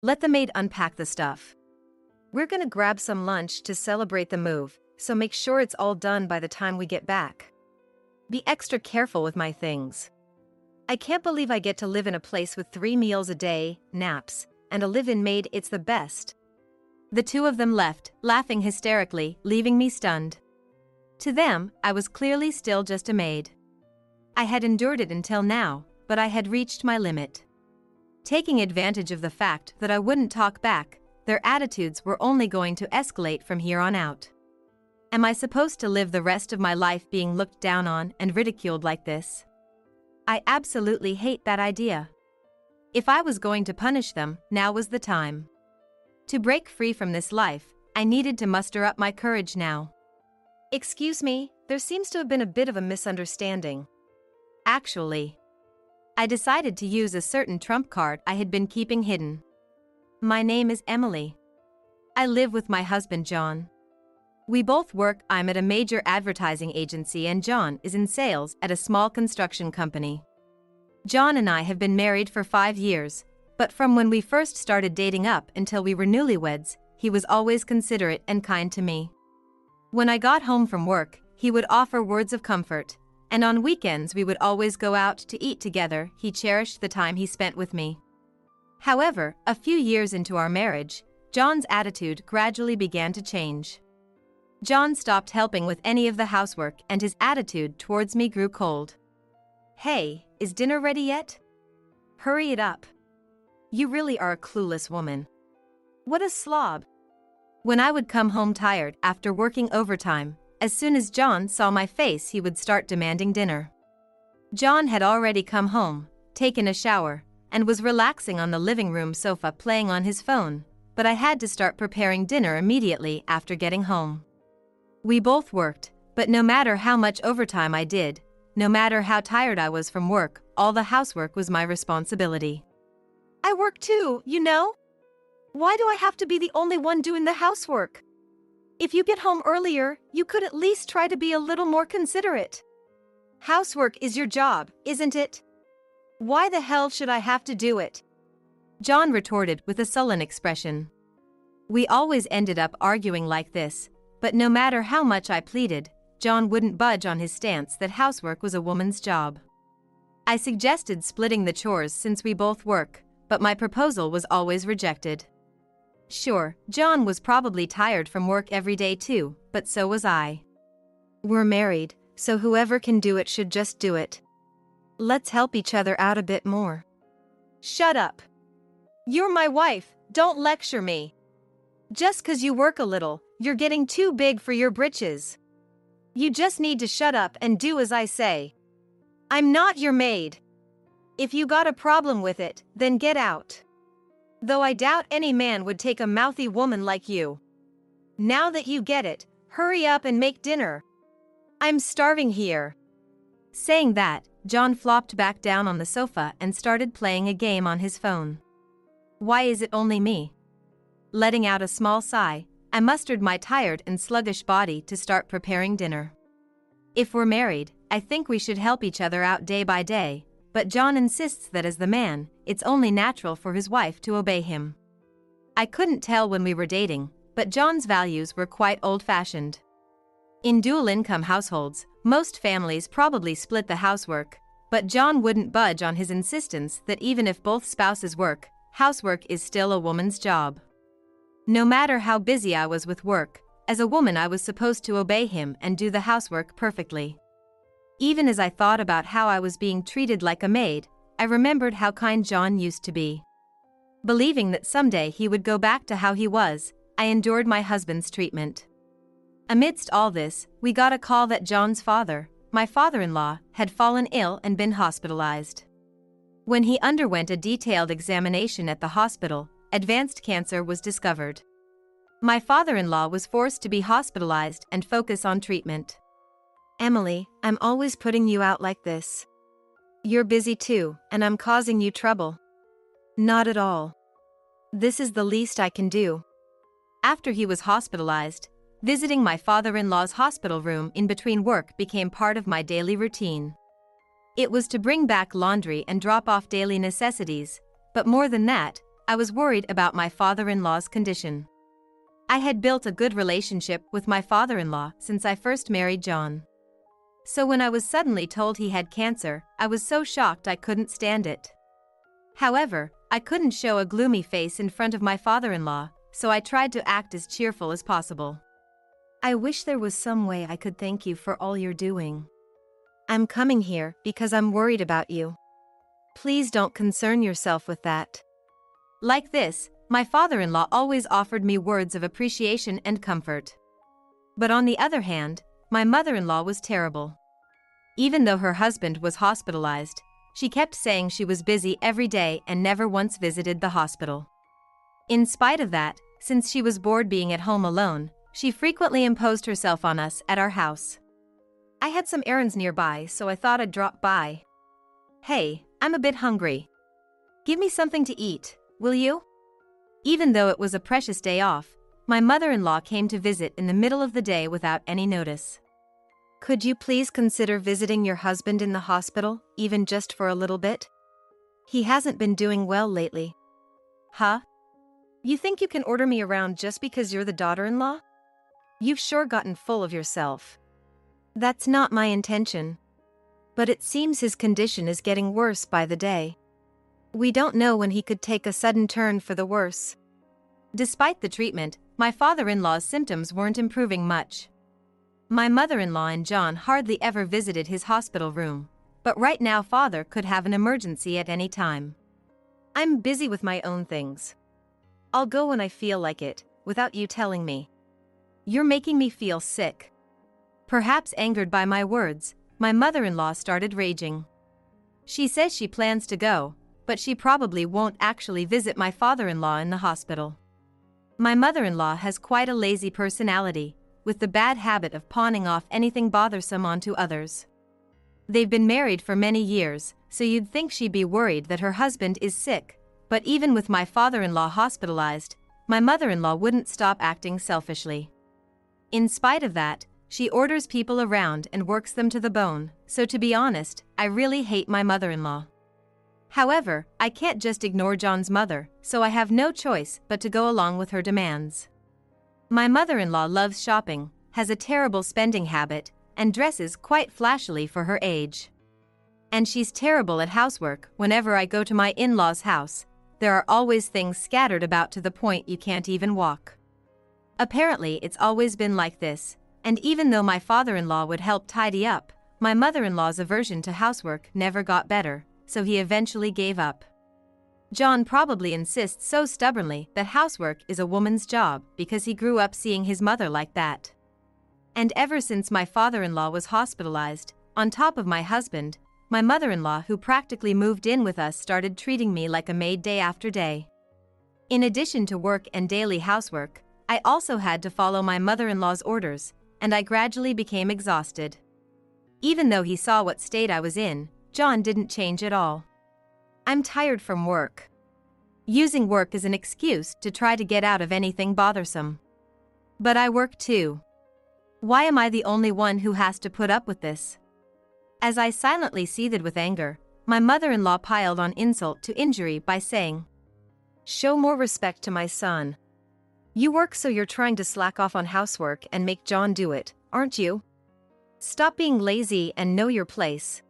Let the maid unpack the stuff. We're gonna grab some lunch to celebrate the move, so make sure it's all done by the time we get back. Be extra careful with my things. I can't believe I get to live in a place with 3 meals a day, naps, and a live-in maid. It's the best. The two of them left, laughing hysterically, leaving me stunned. To them, I was clearly still just a maid. I had endured it until now, but I had reached my limit. Taking advantage of the fact that I wouldn't talk back, their attitudes were only going to escalate from here on out. Am I supposed to live the rest of my life being looked down on and ridiculed like this? I absolutely hate that idea. If I was going to punish them, now was the time. To break free from this life, I needed to muster up my courage now. Excuse me, there seems to have been a bit of a misunderstanding. Actually, I decided to use a certain trump card I had been keeping hidden. My name is Emily. I live with my husband John. We both work. I'm at a major advertising agency and John is in sales at a small construction company. John and I have been married for 5 years, but from when we first started dating up until we were newlyweds, he was always considerate and kind to me. When I got home from work, he would offer words of comfort, and on weekends we would always go out to eat together. He cherished the time he spent with me. However, a few years into our marriage, John's attitude gradually began to change. John stopped helping with any of the housework and his attitude towards me grew cold. Hey, is dinner ready yet? Hurry it up. You really are a clueless woman. What a slob. When I would come home tired after working overtime, as soon as John saw my face he would start demanding dinner. John had already come home, taken a shower, and was relaxing on the living room sofa playing on his phone, but I had to start preparing dinner immediately after getting home. We both worked, but no matter how much overtime I did, no matter how tired I was from work, all the housework was my responsibility. I work too, you know? Why do I have to be the only one doing the housework? If you get home earlier, you could at least try to be a little more considerate. Housework is your job, isn't it? Why the hell should I have to do it? John retorted with a sullen expression. We always ended up arguing like this, but no matter how much I pleaded, John wouldn't budge on his stance that housework was a woman's job. I suggested splitting the chores since we both work, but my proposal was always rejected. Sure, John was probably tired from work every day too, but so was I. We're married, so whoever can do it should just do it. Let's help each other out a bit more. Shut up. You're my wife, don't lecture me. Just 'cause you work a little, you're getting too big for your britches. You just need to shut up and do as I say. I'm not your maid. If you got a problem with it, then get out. Though I doubt any man would take a mouthy woman like you. Now that you get it, hurry up and make dinner. I'm starving here. Saying that, John flopped back down on the sofa and started playing a game on his phone. Why is it only me? Letting out a small sigh, I mustered my tired and sluggish body to start preparing dinner. If we're married, I think we should help each other out day by day, but John insists that as the man, it's only natural for his wife to obey him. I couldn't tell when we were dating, but John's values were quite old-fashioned. In dual-income households, most families probably split the housework, but John wouldn't budge on his insistence that even if both spouses work, housework is still a woman's job. No matter how busy I was with work, as a woman I was supposed to obey him and do the housework perfectly. Even as I thought about how I was being treated like a maid, I remembered how kind John used to be. Believing that someday he would go back to how he was, I endured my husband's treatment. Amidst all this, we got a call that John's father, my father-in-law, had fallen ill and been hospitalized. When he underwent a detailed examination at the hospital, advanced cancer was discovered. My father-in-law was forced to be hospitalized and focus on treatment. Emily, I'm always putting you out like this. You're busy too, and I'm causing you trouble. Not at all. This is the least I can do. After he was hospitalized, visiting my father-in-law's hospital room in between work became part of my daily routine. It was to bring back laundry and drop off daily necessities, but more than that, I was worried about my father-in-law's condition. I had built a good relationship with my father-in-law since I first married John. So when I was suddenly told he had cancer, I was so shocked I couldn't stand it. However, I couldn't show a gloomy face in front of my father-in-law, so I tried to act as cheerful as possible. I wish there was some way I could thank you for all you're doing. I'm coming here because I'm worried about you. Please don't concern yourself with that. Like this, my father-in-law always offered me words of appreciation and comfort. But on the other hand, my mother-in-law was terrible. Even though her husband was hospitalized, she kept saying she was busy every day and never once visited the hospital. In spite of that, since she was bored being at home alone, she frequently imposed herself on us at our house. I had some errands nearby, so I thought I'd drop by. Hey, I'm a bit hungry. Give me something to eat, will you? Even though it was a precious day off, my mother-in-law came to visit in the middle of the day without any notice. Could you please consider visiting your husband in the hospital, even just for a little bit? He hasn't been doing well lately. Huh? You think you can order me around just because you're the daughter-in-law? You've sure gotten full of yourself. That's not my intention. But it seems his condition is getting worse by the day. We don't know when he could take a sudden turn for the worse. Despite the treatment, my father-in-law's symptoms weren't improving much. My mother-in-law and John hardly ever visited his hospital room, but right now father could have an emergency at any time. I'm busy with my own things. I'll go when I feel like it, without you telling me. You're making me feel sick. Perhaps angered by my words, my mother-in-law started raging. She says she plans to go, but she probably won't actually visit my father-in-law in the hospital. My mother-in-law has quite a lazy personality, with the bad habit of pawning off anything bothersome onto others. They've been married for many years, so you'd think she'd be worried that her husband is sick, but even with my father-in-law hospitalized, my mother-in-law wouldn't stop acting selfishly. In spite of that, she orders people around and works them to the bone, so to be honest, I really hate my mother-in-law. However, I can't just ignore John's mother, so I have no choice but to go along with her demands. My mother-in-law loves shopping, has a terrible spending habit, and dresses quite flashily for her age. And she's terrible at housework. Whenever I go to my in-laws' house, there are always things scattered about to the point you can't even walk. Apparently, it's always been like this, and even though my father-in-law would help tidy up, my mother-in-law's aversion to housework never got better, so he eventually gave up. John probably insists so stubbornly that housework is a woman's job because he grew up seeing his mother like that. And ever since my father-in-law was hospitalized, on top of my husband, my mother-in-law who practically moved in with us started treating me like a maid day after day. In addition to work and daily housework, I also had to follow my mother-in-law's orders, and I gradually became exhausted. Even though he saw what state I was in, John didn't change at all. I'm tired from work. Using work as an excuse to try to get out of anything bothersome. But I work too. Why am I the only one who has to put up with this? As I silently seethed with anger, my mother-in-law piled on insult to injury by saying, "Show more respect to my son. You work so you're trying to slack off on housework and make John do it, aren't you? Stop being lazy and know your place."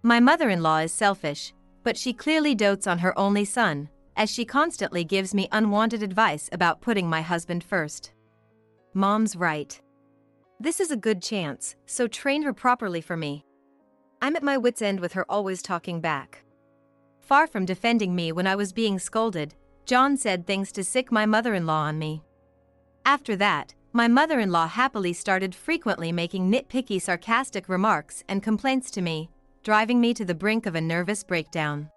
My mother-in-law is selfish, but she clearly dotes on her only son, as she constantly gives me unwanted advice about putting my husband first. Mom's right. This is a good chance, so train her properly for me. I'm at my wit's end with her always talking back. Far from defending me when I was being scolded, John said things to sick my mother-in-law on me. After that, my mother-in-law happily started frequently making nitpicky sarcastic remarks and complaints to me, driving me to the brink of a nervous breakdown.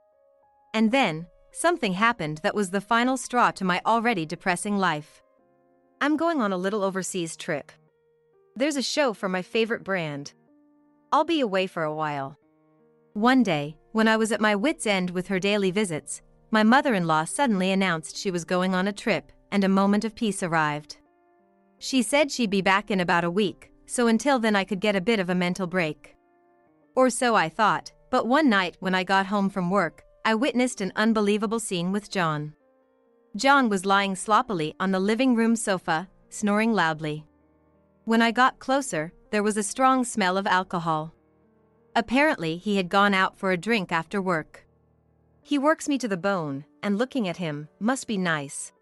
And then, something happened that was the final straw to my already depressing life. I'm going on a little overseas trip. There's a show for my favorite brand. I'll be away for a while. One day, when I was at my wit's end with her daily visits, my mother-in-law suddenly announced she was going on a trip, and a moment of peace arrived. She said she'd be back in about a week, so until then I could get a bit of a mental break. Or so I thought, but one night when I got home from work, I witnessed an unbelievable scene with John. John was lying sloppily on the living room sofa, snoring loudly. When I got closer, there was a strong smell of alcohol. Apparently, he had gone out for a drink after work. He works me to the bone, and looking at him must be nice.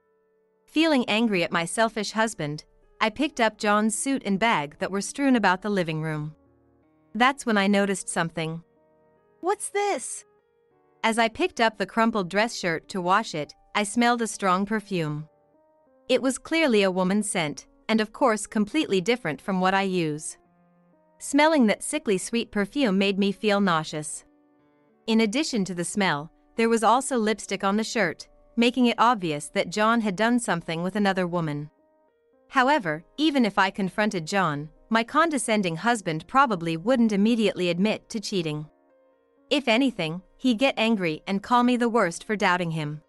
Feeling angry at my selfish husband, I picked up John's suit and bag that were strewn about the living room. That's when I noticed something. "What's this?" As I picked up the crumpled dress shirt to wash it, I smelled a strong perfume. It was clearly a woman's scent, and of course completely different from what I use. Smelling that sickly sweet perfume made me feel nauseous. In addition to the smell, there was also lipstick on the shirt, making it obvious that John had done something with another woman. However, even if I confronted John, my condescending husband probably wouldn't immediately admit to cheating. If anything, he'd get angry and call me the worst for doubting him.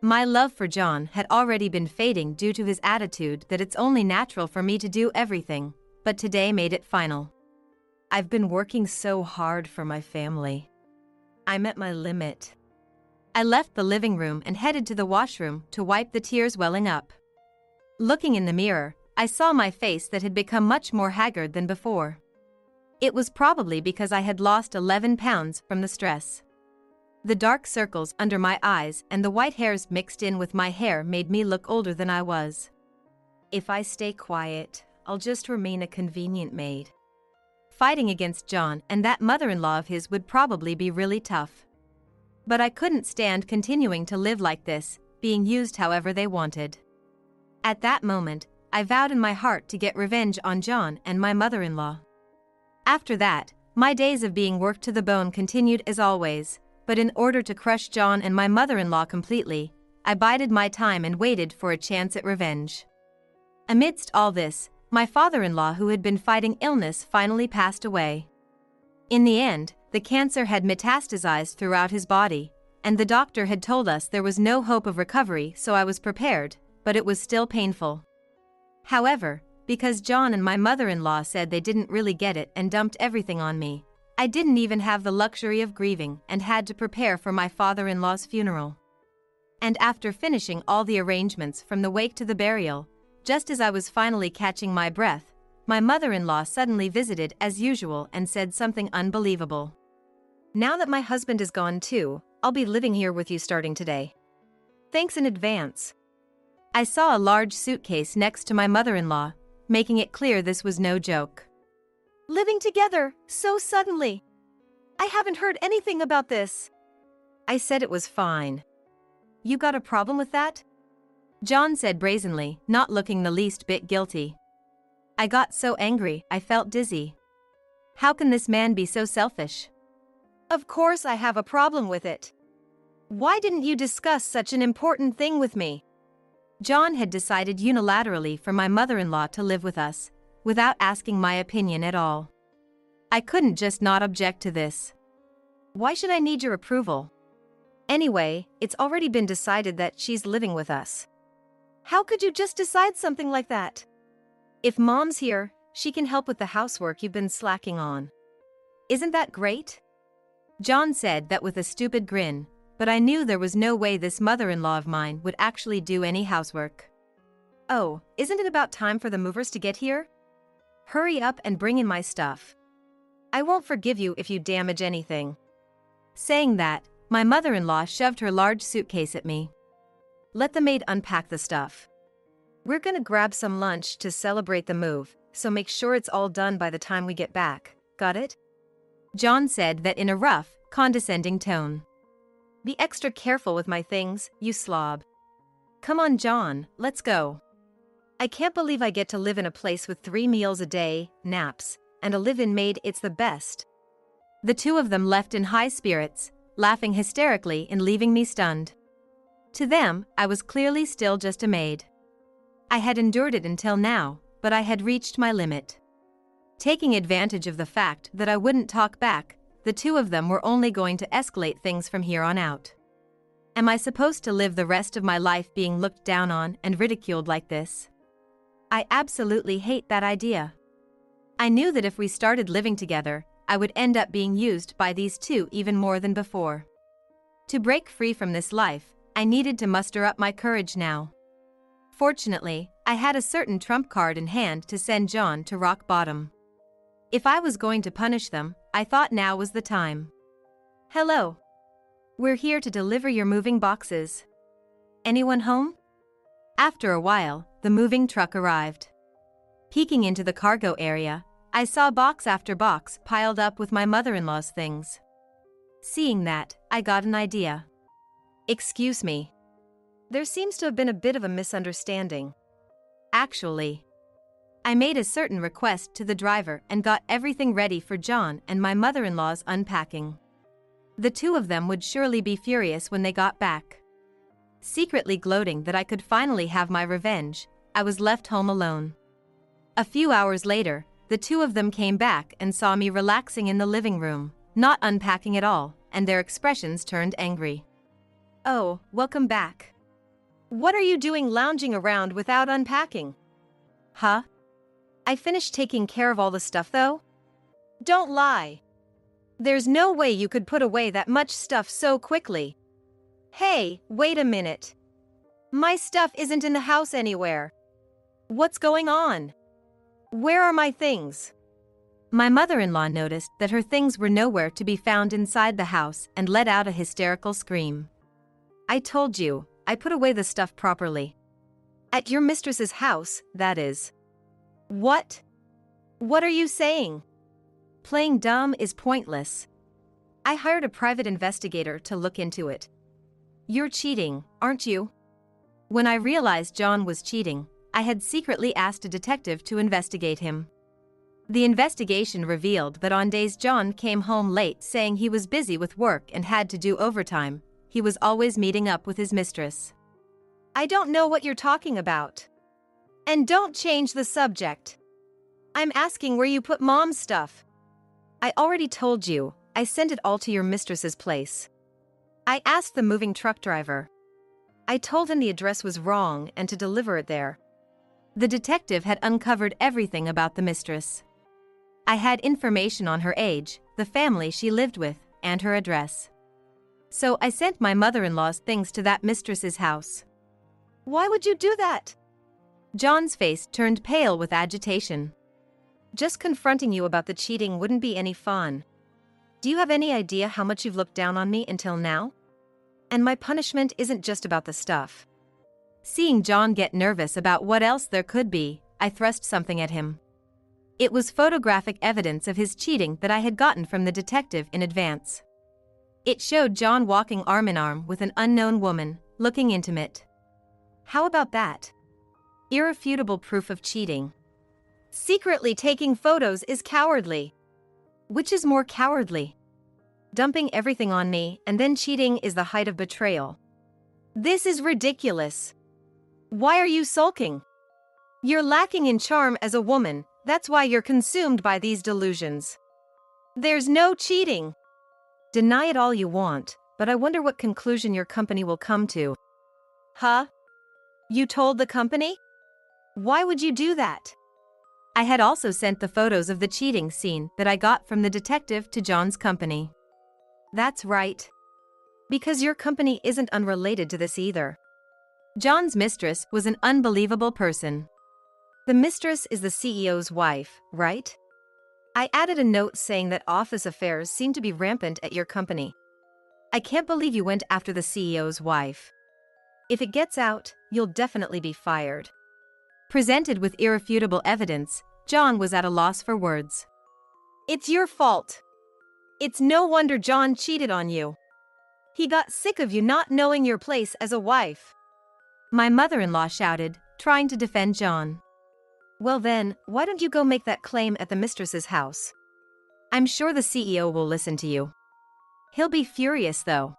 My love for John had already been fading due to his attitude that it's only natural for me to do everything, but today made it final. I've been working so hard for my family. I'm at my limit. I left the living room and headed to the washroom to wipe the tears welling up. Looking in the mirror, I saw my face that had become much more haggard than before. It was probably because I had lost 11 pounds from the stress. The dark circles under my eyes and the white hairs mixed in with my hair made me look older than I was. If I stay quiet, I'll just remain a convenient maid. Fighting against John and that mother-in-law of his would probably be really tough. But I couldn't stand continuing to live like this, being used however they wanted. At that moment, I vowed in my heart to get revenge on John and my mother-in-law. After that, my days of being worked to the bone continued as always, but in order to crush John and my mother-in-law completely, I bided my time and waited for a chance at revenge. Amidst all this, my father-in-law who had been fighting illness finally passed away. In the end, the cancer had metastasized throughout his body, and the doctor had told us there was no hope of recovery, so I was prepared, but it was still painful. However, because John and my mother-in-law said they didn't really get it and dumped everything on me, I didn't even have the luxury of grieving and had to prepare for my father-in-law's funeral. And after finishing all the arrangements from the wake to the burial, just as I was finally catching my breath, my mother-in-law suddenly visited as usual and said something unbelievable. "Now that my husband is gone too, I'll be living here with you starting today. Thanks in advance." I saw a large suitcase next to my mother-in-law, making it clear this was no joke. "Living together, so suddenly. I haven't heard anything about this." I said it was fine. "You got a problem with that?" John said brazenly, not looking the least bit guilty. I got so angry, I felt dizzy. How can this man be so selfish? "Of course I have a problem with it. Why didn't you discuss such an important thing with me?" John had decided unilaterally for my mother-in-law to live with us, without asking my opinion at all. I couldn't just not object to this. Why should I need your approval? Anyway, it's already been decided that she's living with us. How could you just decide something like that? If Mom's here, she can help with the housework you've been slacking on. Isn't that great? John said that with a stupid grin, but I knew there was no way this mother-in-law of mine would actually do any housework. "Oh, isn't it about time for the movers to get here? Hurry up and bring in my stuff. I won't forgive you if you damage anything." Saying that, my mother-in-law shoved her large suitcase at me. "Let the maid unpack the stuff. We're gonna grab some lunch to celebrate the move, so make sure it's all done by the time we get back, got it?" John said that in a rough, condescending tone. "Be extra careful with my things, you slob." "Come on, John, let's go. I can't believe I get to live in a place with 3 meals a day, naps, and a live-in maid. It's the best." The two of them left in high spirits, laughing hysterically and leaving me stunned. To them, I was clearly still just a maid. I had endured it until now, but I had reached my limit. Taking advantage of the fact that I wouldn't talk back, the two of them were only going to escalate things from here on out. Am I supposed to live the rest of my life being looked down on and ridiculed like this? I absolutely hate that idea. I knew that if we started living together, I would end up being used by these two even more than before. To break free from this life, I needed to muster up my courage now. Fortunately, I had a certain trump card in hand to send John to rock bottom. If I was going to punish them, I thought now was the time. Hello. We're here to deliver your moving boxes. Anyone home? After a while, the moving truck arrived. Peeking into the cargo area, I saw box after box piled up with my mother-in-law's things. Seeing that, I got an idea. Excuse me. There seems to have been a bit of a misunderstanding. Actually, I made a certain request to the driver and got everything ready for John and my mother-in-law's unpacking. The two of them would surely be furious when they got back. Secretly gloating that I could finally have my revenge, I was left home alone. A few hours later, the two of them came back and saw me relaxing in the living room, not unpacking at all, and their expressions turned angry. Oh, welcome back. What are you doing lounging around without unpacking? Huh? I finished taking care of all the stuff though? Don't lie. There's no way you could put away that much stuff so quickly. Hey, wait a minute. My stuff isn't in the house anywhere. What's going on? Where are my things? My mother-in-law noticed that her things were nowhere to be found inside the house and let out a hysterical scream. I told you, I put away the stuff properly. At your mistress's house, that is. What? What are you saying? Playing dumb is pointless. I hired a private investigator to look into it. You're cheating, aren't you? When I realized John was cheating, I had secretly asked a detective to investigate him. The investigation revealed that on days John came home late saying he was busy with work and had to do overtime, he was always meeting up with his mistress. I don't know what you're talking about. And don't change the subject. I'm asking where you put Mom's stuff. I already told you, I sent it all to your mistress's place. I asked the moving truck driver. I told him the address was wrong and to deliver it there. The detective had uncovered everything about the mistress. I had information on her age, the family she lived with, and her address. So I sent my mother-in-law's things to that mistress's house. Why would you do that? John's face turned pale with agitation. Just confronting you about the cheating wouldn't be any fun. Do you have any idea how much you've looked down on me until now? And my punishment isn't just about the stuff. Seeing John get nervous about what else there could be, I thrust something at him. It was photographic evidence of his cheating that I had gotten from the detective in advance. It showed John walking arm in arm with an unknown woman, looking intimate. How about that? Irrefutable proof of cheating. Secretly taking photos is cowardly. Which is more cowardly? Dumping everything on me and then cheating is the height of betrayal. This is ridiculous. Why are you sulking? You're lacking in charm as a woman, that's why you're consumed by these delusions. There's no cheating. Deny it all you want, but I wonder what conclusion your company will come to. Huh? You told the company? Why would you do that? I had also sent the photos of the cheating scene that I got from the detective to John's company. That's right. Because your company isn't unrelated to this either. John's mistress was an unbelievable person. The mistress is the CEO's wife, right? I added a note saying that office affairs seem to be rampant at your company. I can't believe you went after the CEO's wife. If it gets out, you'll definitely be fired. Presented with irrefutable evidence, John was at a loss for words. It's your fault. It's no wonder John cheated on you. He got sick of you not knowing your place as a wife. My mother-in-law shouted, trying to defend John. Well then, why don't you go make that claim at the mistress's house? I'm sure the CEO will listen to you. He'll be furious though.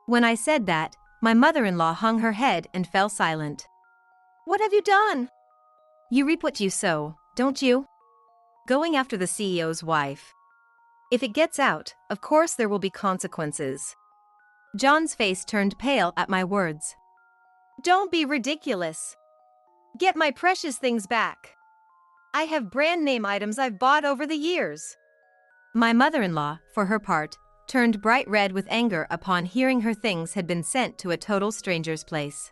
When I said that, my mother-in-law hung her head and fell silent. What have you done? You reap what you sow, don't you? Going after the CEO's wife. If it gets out, of course there will be consequences. John's face turned pale at my words. Don't be ridiculous. Get my precious things back. I have brand name items I've bought over the years. My mother-in-law, for her part, turned bright red with anger upon hearing her things had been sent to a total stranger's place.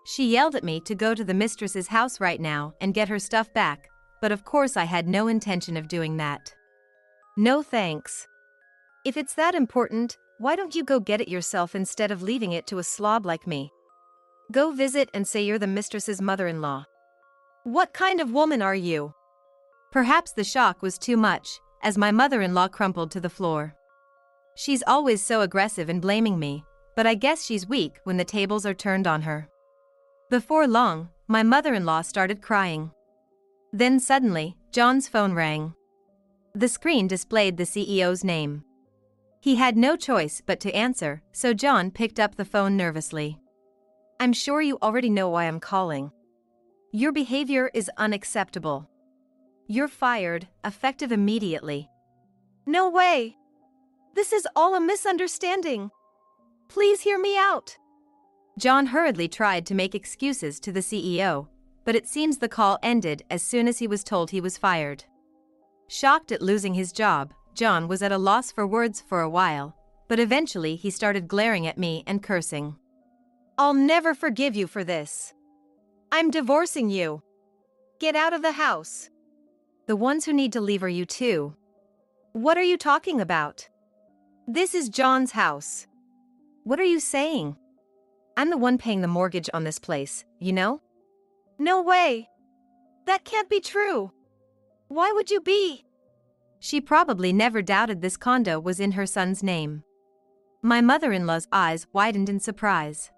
She yelled at me to go to the mistress's house right now and get her stuff back, but of course I had no intention of doing that. No thanks. If it's that important, why don't you go get it yourself instead of leaving it to a slob like me? Go visit and say you're the mistress's mother-in-law. What kind of woman are you? Perhaps the shock was too much, as my mother-in-law crumpled to the floor. She's always so aggressive in blaming me, but I guess she's weak when the tables are turned on her. Before long, my mother-in-law started crying. Then suddenly, John's phone rang. The screen displayed the CEO's name. He had no choice but to answer, so John picked up the phone nervously. I'm sure you already know why I'm calling. Your behavior is unacceptable. You're fired, effective immediately. No way! This is all a misunderstanding. Please hear me out. John hurriedly tried to make excuses to the CEO, but it seems the call ended as soon as he was told he was fired. Shocked at losing his job, John was at a loss for words for a while, but eventually he started glaring at me and cursing. I'll never forgive you for this. I'm divorcing you. Get out of the house. The ones who need to leave are you too. What are you talking about? This is John's house. What are you saying? I'm the one paying the mortgage on this place, you know? No way. That can't be true. Why would you be? She probably never doubted this condo was in her son's name. My mother-in-law's eyes widened in surprise.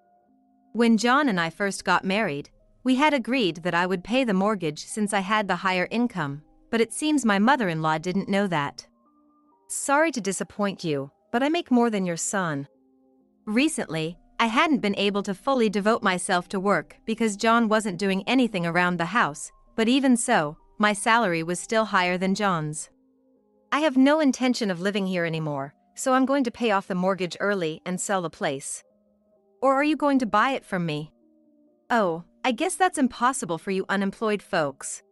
When John and I first got married, we had agreed that I would pay the mortgage since I had the higher income, but it seems my mother-in-law didn't know that. Sorry to disappoint you, but I make more than your son. Recently, I hadn't been able to fully devote myself to work because John wasn't doing anything around the house, but even so, my salary was still higher than John's. I have no intention of living here anymore, so I'm going to pay off the mortgage early and sell the place. Or are you going to buy it from me? Oh, I guess that's impossible for you unemployed folks.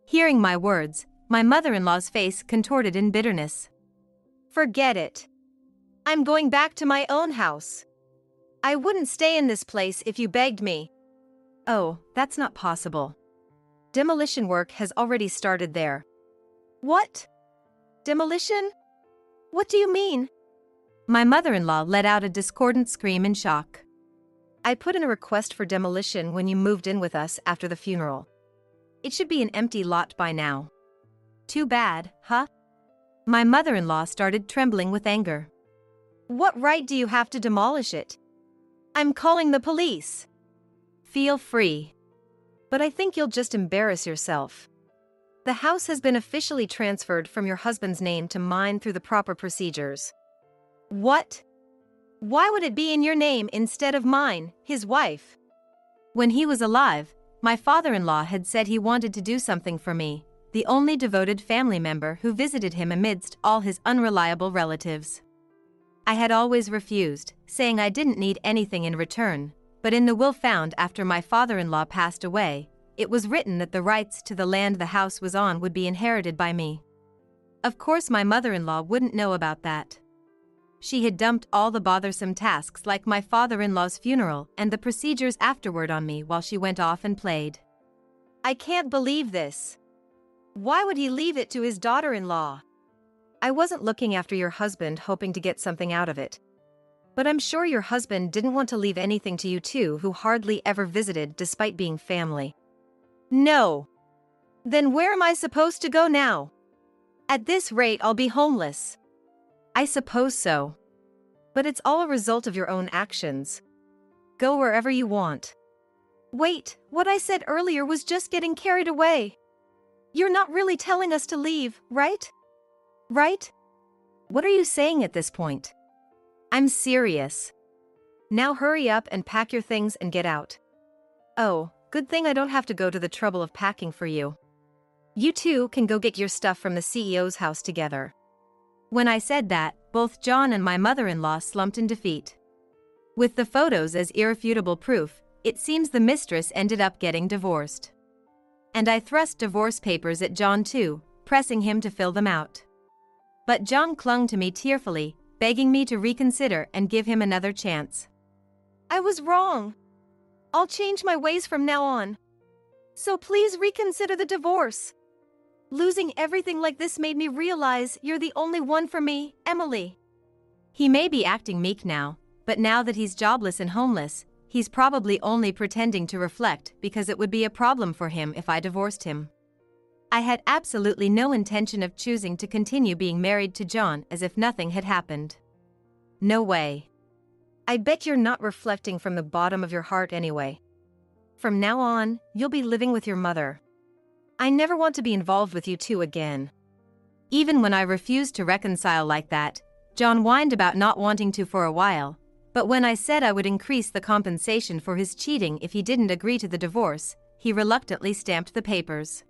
Hearing my words, my mother-in-law's face contorted in bitterness. Forget it. I'm going back to my own house. I wouldn't stay in this place if you begged me. Oh, that's not possible. Demolition work has already started there. What? Demolition? What do you mean? My mother-in-law let out a discordant scream in shock. I put in a request for demolition when you moved in with us after the funeral. It should be an empty lot by now. Too bad, huh? My mother-in-law started trembling with anger. What right do you have to demolish it? I'm calling the police. Feel free. But I think you'll just embarrass yourself. The house has been officially transferred from your husband's name to mine through the proper procedures. What? Why would it be in your name instead of mine, his wife? When he was alive, my father-in-law had said he wanted to do something for me, the only devoted family member who visited him amidst all his unreliable relatives. I had always refused, saying I didn't need anything in return, but in the will found after my father-in-law passed away, it was written that the rights to the land the house was on would be inherited by me. Of course my mother-in-law wouldn't know about that. She had dumped all the bothersome tasks like my father-in-law's funeral and the procedures afterward on me while she went off and played. I can't believe this. Why would he leave it to his daughter-in-law? I wasn't looking after your husband hoping to get something out of it. But I'm sure your husband didn't want to leave anything to you two who hardly ever visited despite being family. No. Then where am I supposed to go now? At this rate I'll be homeless. I suppose so. But it's all a result of your own actions. Go wherever you want. Wait, what I said earlier was just getting carried away. You're not really telling us to leave, right? Right? What are you saying at this point? I'm serious. Now hurry up and pack your things and get out. Oh, good thing I don't have to go to the trouble of packing for you. You two can go get your stuff from the CEO's house together. When I said that, both John and my mother-in-law slumped in defeat. With the photos as irrefutable proof, it seems the mistress ended up getting divorced. And I thrust divorce papers at John too, pressing him to fill them out. But John clung to me tearfully, begging me to reconsider and give him another chance. I was wrong. I'll change my ways from now on. So please reconsider the divorce. Losing everything like this made me realize you're the only one for me, Emily. He may be acting meek now, but now that he's jobless and homeless, he's probably only pretending to reflect because it would be a problem for him if I divorced him. I had absolutely no intention of choosing to continue being married to John as if nothing had happened. No way. I bet you're not reflecting from the bottom of your heart anyway. From now on, you'll be living with your mother. I never want to be involved with you two again. Even when I refused to reconcile like that, John whined about not wanting to for a while, but when I said I would increase the compensation for his cheating if he didn't agree to the divorce, he reluctantly stamped the papers.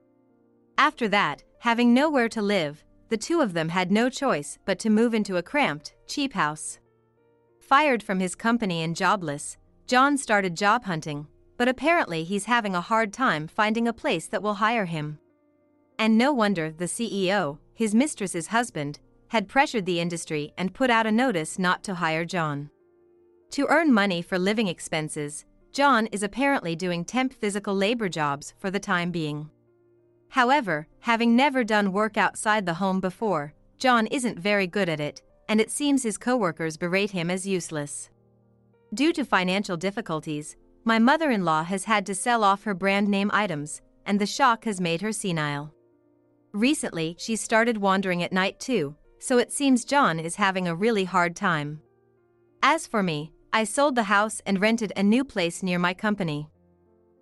After that, having nowhere to live, the two of them had no choice but to move into a cramped, cheap house. Fired from his company and jobless, John started job hunting, but apparently he's having a hard time finding a place that will hire him. And no wonder the CEO, his mistress's husband, had pressured the industry and put out a notice not to hire John. To earn money for living expenses, John is apparently doing temp physical labor jobs for the time being. However, having never done work outside the home before, John isn't very good at it, and it seems his coworkers berate him as useless. Due to financial difficulties, my mother-in-law has had to sell off her brand name items, and the shock has made her senile. Recently, she started wandering at night too, so it seems John is having a really hard time. As for me, I sold the house and rented a new place near my company.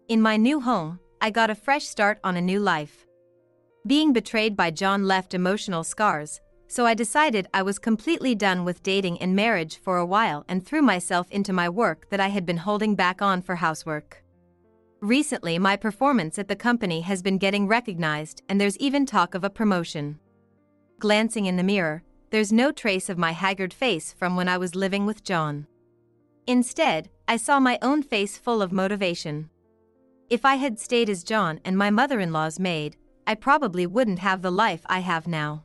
In my new home, I got a fresh start on a new life. Being betrayed by John left emotional scars, so I decided I was completely done with dating and marriage for a while and threw myself into my work that I had been holding back on for housework. Recently, my performance at the company has been getting recognized, and there's even talk of a promotion. Glancing in the mirror, there's no trace of my haggard face from when I was living with John. Instead, I saw my own face full of motivation. If I had stayed as John and my mother-in-law's maid, I probably wouldn't have the life I have now.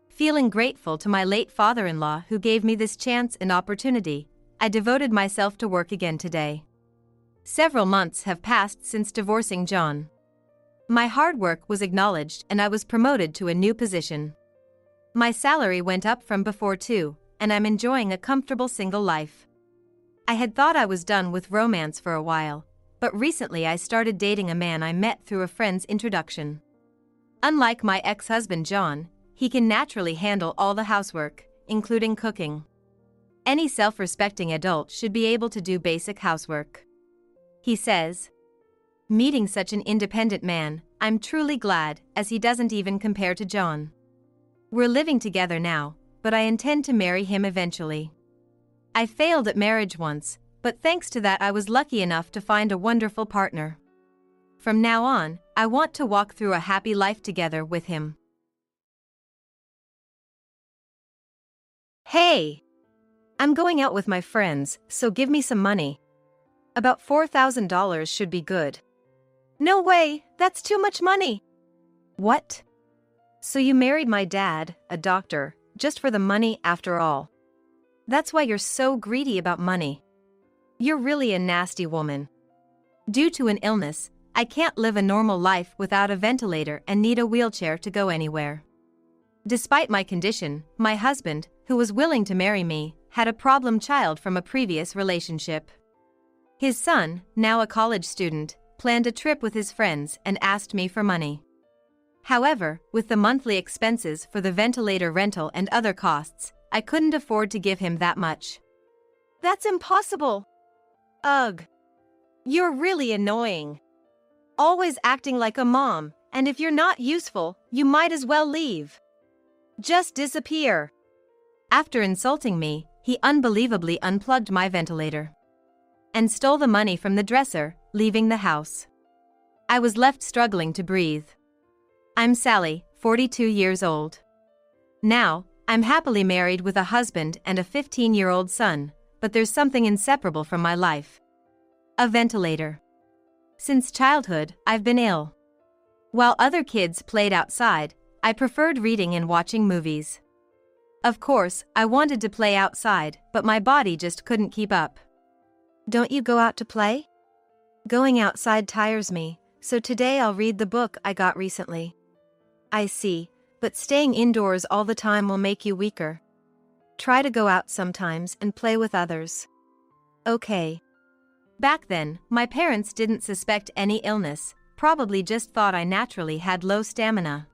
Feeling grateful to my late father-in-law who gave me this chance and opportunity, I devoted myself to work again today. Several months have passed since divorcing John. My hard work was acknowledged and I was promoted to a new position. My salary went up from before too, and I'm enjoying a comfortable single life. I had thought I was done with romance for a while, but recently I started dating a man I met through a friend's introduction. Unlike my ex-husband John, he can naturally handle all the housework, including cooking. Any self-respecting adult should be able to do basic housework. He says, "Meeting such an independent man, I'm truly glad, as he doesn't even compare to John. We're living together now, but I intend to marry him eventually. I failed at marriage once, but thanks to that I was lucky enough to find a wonderful partner. From now on, I want to walk through a happy life together with him." Hey! I'm going out with my friends, so give me some money. About $4,000 should be good. No way, that's too much money. What? So you married my dad, a doctor, just for the money after all? That's why you're so greedy about money. You're really a nasty woman. Due to an illness, I can't live a normal life without a ventilator and need a wheelchair to go anywhere. Despite my condition, my husband, who was willing to marry me, had a problem child from a previous relationship. His son, now a college student, planned a trip with his friends and asked me for money. However, with the monthly expenses for the ventilator rental and other costs, I couldn't afford to give him that much. That's impossible. Ugh. You're really annoying. Always acting like a mom, and if you're not useful, you might as well leave. Just disappear. After insulting me, he unbelievably unplugged my ventilator and stole the money from the dresser, leaving the house. I was left struggling to breathe. I'm Sally, 42 years old. Now, I'm happily married with a husband and a 15-year-old son, but there's something inseparable from my life. A ventilator. Since childhood, I've been ill. While other kids played outside, I preferred reading and watching movies. Of course, I wanted to play outside, but my body just couldn't keep up. Don't you go out to play? Going outside tires me, so today I'll read the book I got recently. I see, but staying indoors all the time will make you weaker. Try to go out sometimes and play with others. Okay. Back then, my parents didn't suspect any illness, probably just thought I naturally had low stamina.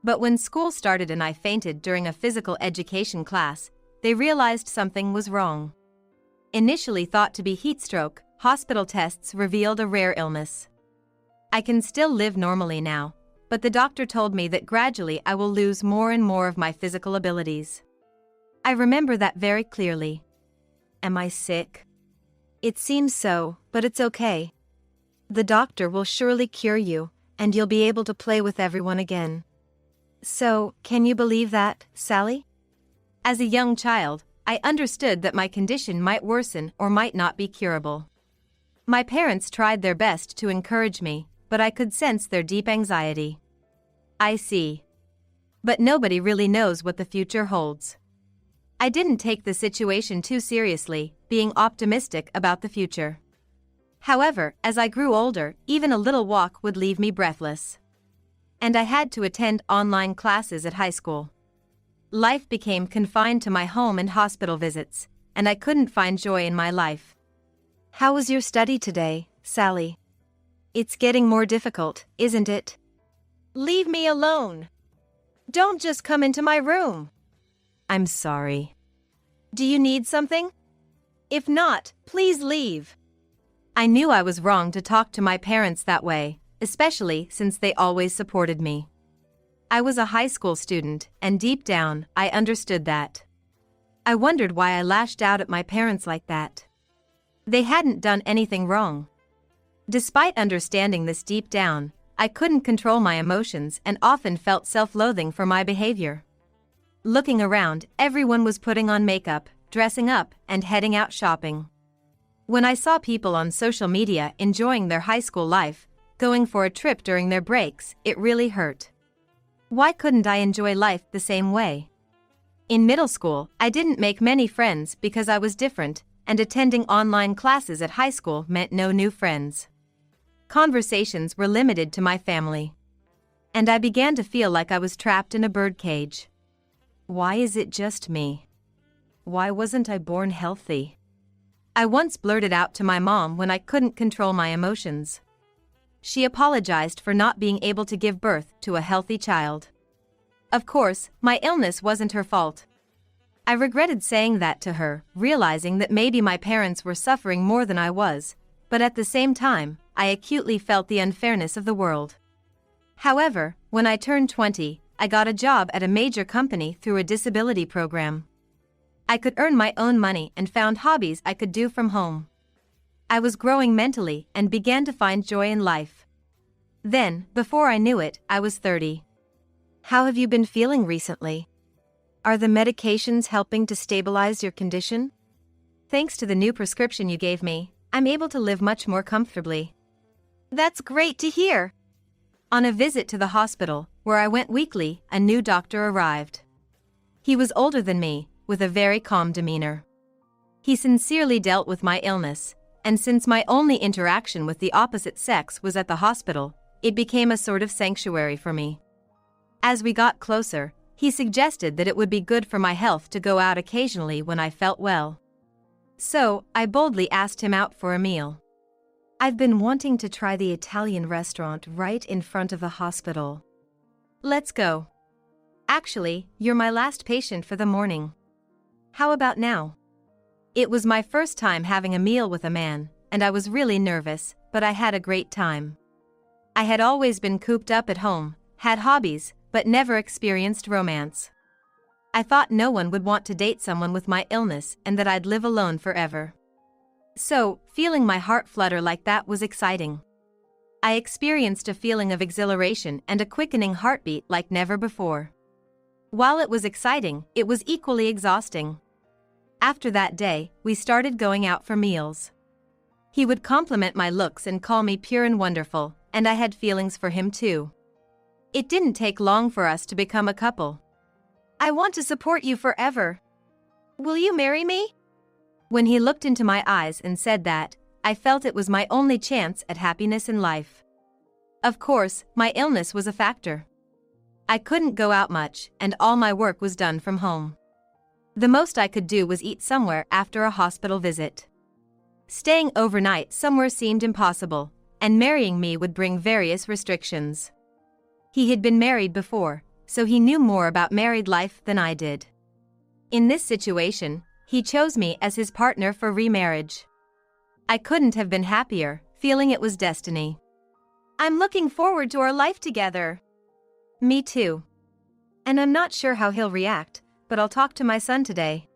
But when school started and I fainted during a physical education class, they realized something was wrong. Initially thought to be heat stroke, hospital tests revealed a rare illness. I can still live normally now, but the doctor told me that gradually I will lose more and more of my physical abilities. I remember that very clearly. Am I sick? It seems so, but it's okay. The doctor will surely cure you, and you'll be able to play with everyone again. So, can you believe that, Sally? As a young child, I understood that my condition might worsen or might not be curable. My parents tried their best to encourage me, but I could sense their deep anxiety. I see. But nobody really knows what the future holds. I didn't take the situation too seriously, being optimistic about the future. However, as I grew older, even a little walk would leave me breathless. And I had to attend online classes at high school. Life became confined to my home and hospital visits, and I couldn't find joy in my life. How was your study today, Sally? It's getting more difficult, isn't it? Leave me alone. Don't just come into my room. I'm sorry. Do you need something? If not, please leave. I knew I was wrong to talk to my parents that way, especially since they always supported me. I was a high school student, and deep down, I understood that. I wondered why I lashed out at my parents like that. They hadn't done anything wrong. Despite understanding this deep down, I couldn't control my emotions and often felt self-loathing for my behavior. Looking around, everyone was putting on makeup, dressing up, and heading out shopping. When I saw people on social media enjoying their high school life, going for a trip during their breaks, it really hurt. Why couldn't I enjoy life the same way? In middle school, I didn't make many friends because I was different, and attending online classes at high school meant no new friends. Conversations were limited to my family. And I began to feel like I was trapped in a birdcage. Why is it just me? Why wasn't I born healthy? I once blurted out to my mom when I couldn't control my emotions. She apologized for not being able to give birth to a healthy child. Of course, my illness wasn't her fault. I regretted saying that to her, realizing that maybe my parents were suffering more than I was, but at the same time, I acutely felt the unfairness of the world. However, when I turned 20, I got a job at a major company through a disability program. I could earn my own money and found hobbies I could do from home. I was growing mentally and began to find joy in life. Then, before I knew it, I was 30. How have you been feeling recently? Are the medications helping to stabilize your condition? Thanks to the new prescription you gave me, I'm able to live much more comfortably. That's great to hear. On a visit to the hospital, where I went weekly, a new doctor arrived. He was older than me, with a very calm demeanor. He sincerely dealt with my illness, and since my only interaction with the opposite sex was at the hospital, it became a sort of sanctuary for me. As we got closer, he suggested that it would be good for my health to go out occasionally when I felt well. So, I boldly asked him out for a meal. I've been wanting to try the Italian restaurant right in front of the hospital. Let's go. Actually, you're my last patient for the morning. How about now? It was my first time having a meal with a man, and I was really nervous, but I had a great time. I had always been cooped up at home, had hobbies, but never experienced romance. I thought no one would want to date someone with my illness and that I'd live alone forever. So, feeling my heart flutter like that was exciting. I experienced a feeling of exhilaration and a quickening heartbeat like never before. While it was exciting, it was equally exhausting. After that day, we started going out for meals. He would compliment my looks and call me pure and wonderful, and I had feelings for him too. It didn't take long for us to become a couple. I want to support you forever. Will you marry me? When he looked into my eyes and said that, I felt it was my only chance at happiness in life. Of course, my illness was a factor. I couldn't go out much, and all my work was done from home. The most I could do was eat somewhere after a hospital visit. Staying overnight somewhere seemed impossible, and marrying me would bring various restrictions. He had been married before, so he knew more about married life than I did. In this situation, he chose me as his partner for remarriage. I couldn't have been happier, feeling it was destiny. I'm looking forward to our life together. Me too. And I'm not sure how he'll react, but I'll talk to my son today.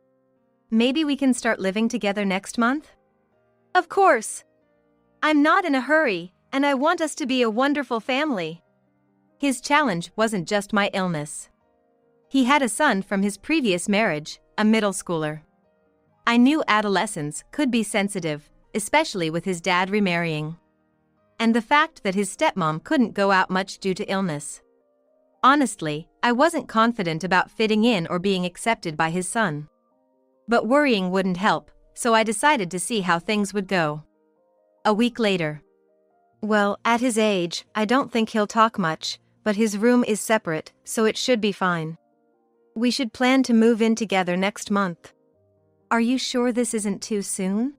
Maybe we can start living together next month? Of course. I'm not in a hurry, and I want us to be a wonderful family. His challenge wasn't just my illness. He had a son from his previous marriage, a middle schooler. I knew adolescents could be sensitive, especially with his dad remarrying. And the fact that his stepmom couldn't go out much due to illness. Honestly, I wasn't confident about fitting in or being accepted by his son. But worrying wouldn't help, so I decided to see how things would go. A week later. Well, at his age, I don't think he'll talk much, but his room is separate, so it should be fine. We should plan to move in together next month. Are you sure this isn't too soon?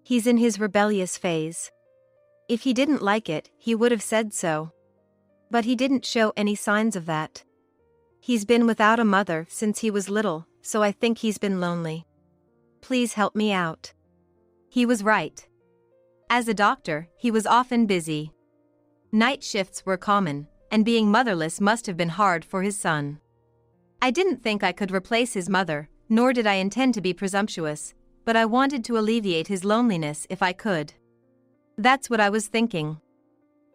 He's in his rebellious phase. If he didn't like it, he would have said so. But he didn't show any signs of that. He's been without a mother since he was little, so I think he's been lonely. Please help me out. He was right. As a doctor, he was often busy. Night shifts were common, and being motherless must have been hard for his son. I didn't think I could replace his mother, nor did I intend to be presumptuous, but I wanted to alleviate his loneliness if I could. That's what I was thinking.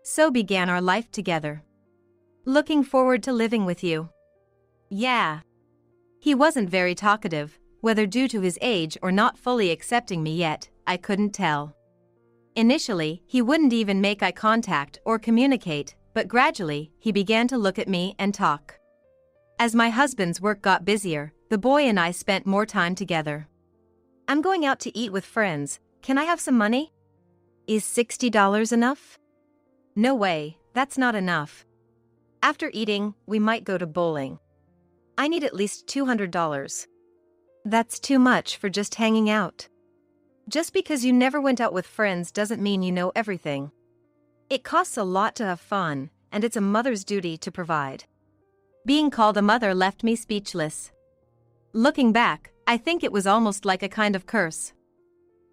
So began our life together. Looking forward to living with you. Yeah. He wasn't very talkative, whether due to his age or not fully accepting me yet, I couldn't tell. Initially, he wouldn't even make eye contact or communicate, but gradually, he began to look at me and talk. As my husband's work got busier, the boy and I spent more time together. I'm going out to eat with friends. Can I have some money? Is $60 enough? No way, that's not enough. After eating, we might go to bowling. I need at least $200. That's too much for just hanging out. Just because you never went out with friends doesn't mean you know everything. It costs a lot to have fun, and it's a mother's duty to provide. Being called a mother left me speechless. Looking back, I think it was almost like a kind of curse.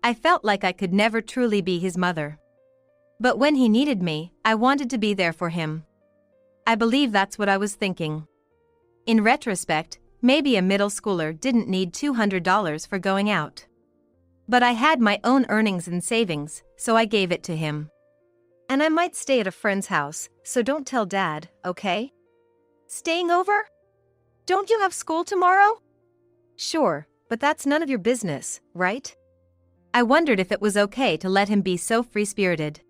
I felt like I could never truly be his mother. But when he needed me, I wanted to be there for him. I believe that's what I was thinking. In retrospect, maybe a middle schooler didn't need $200 for going out. But I had my own earnings and savings, so I gave it to him. And I might stay at a friend's house, so don't tell Dad, okay? Staying over? Don't you have school tomorrow? Sure, but that's none of your business, right? I wondered if it was okay to let him be so free-spirited.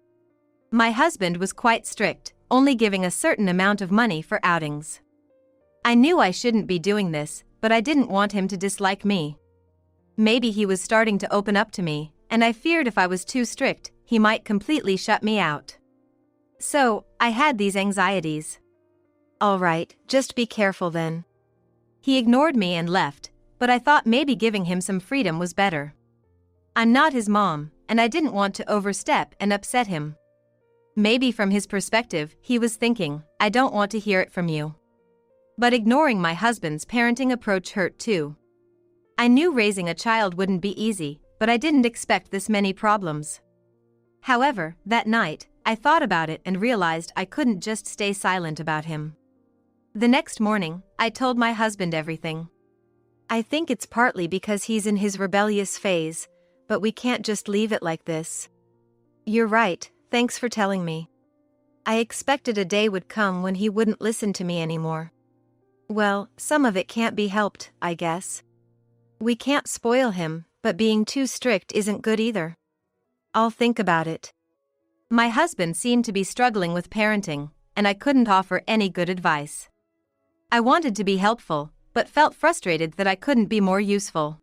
My husband was quite strict, only giving a certain amount of money for outings. I knew I shouldn't be doing this, but I didn't want him to dislike me. Maybe he was starting to open up to me, and I feared if I was too strict, he might completely shut me out. So, I had these anxieties. All right, just be careful then. He ignored me and left, but I thought maybe giving him some freedom was better. I'm not his mom, and I didn't want to overstep and upset him. Maybe from his perspective, he was thinking, I don't want to hear it from you. But ignoring my husband's parenting approach hurt too. I knew raising a child wouldn't be easy, but I didn't expect this many problems. However, that night, I thought about it and realized I couldn't just stay silent about him. The next morning, I told my husband everything. I think it's partly because he's in his rebellious phase, but we can't just leave it like this. You're right, thanks for telling me. I expected a day would come when he wouldn't listen to me anymore. Well, some of it can't be helped, I guess. We can't spoil him, but being too strict isn't good either. I'll think about it. My husband seemed to be struggling with parenting, and I couldn't offer any good advice. I wanted to be helpful, but felt frustrated that I couldn't be more useful.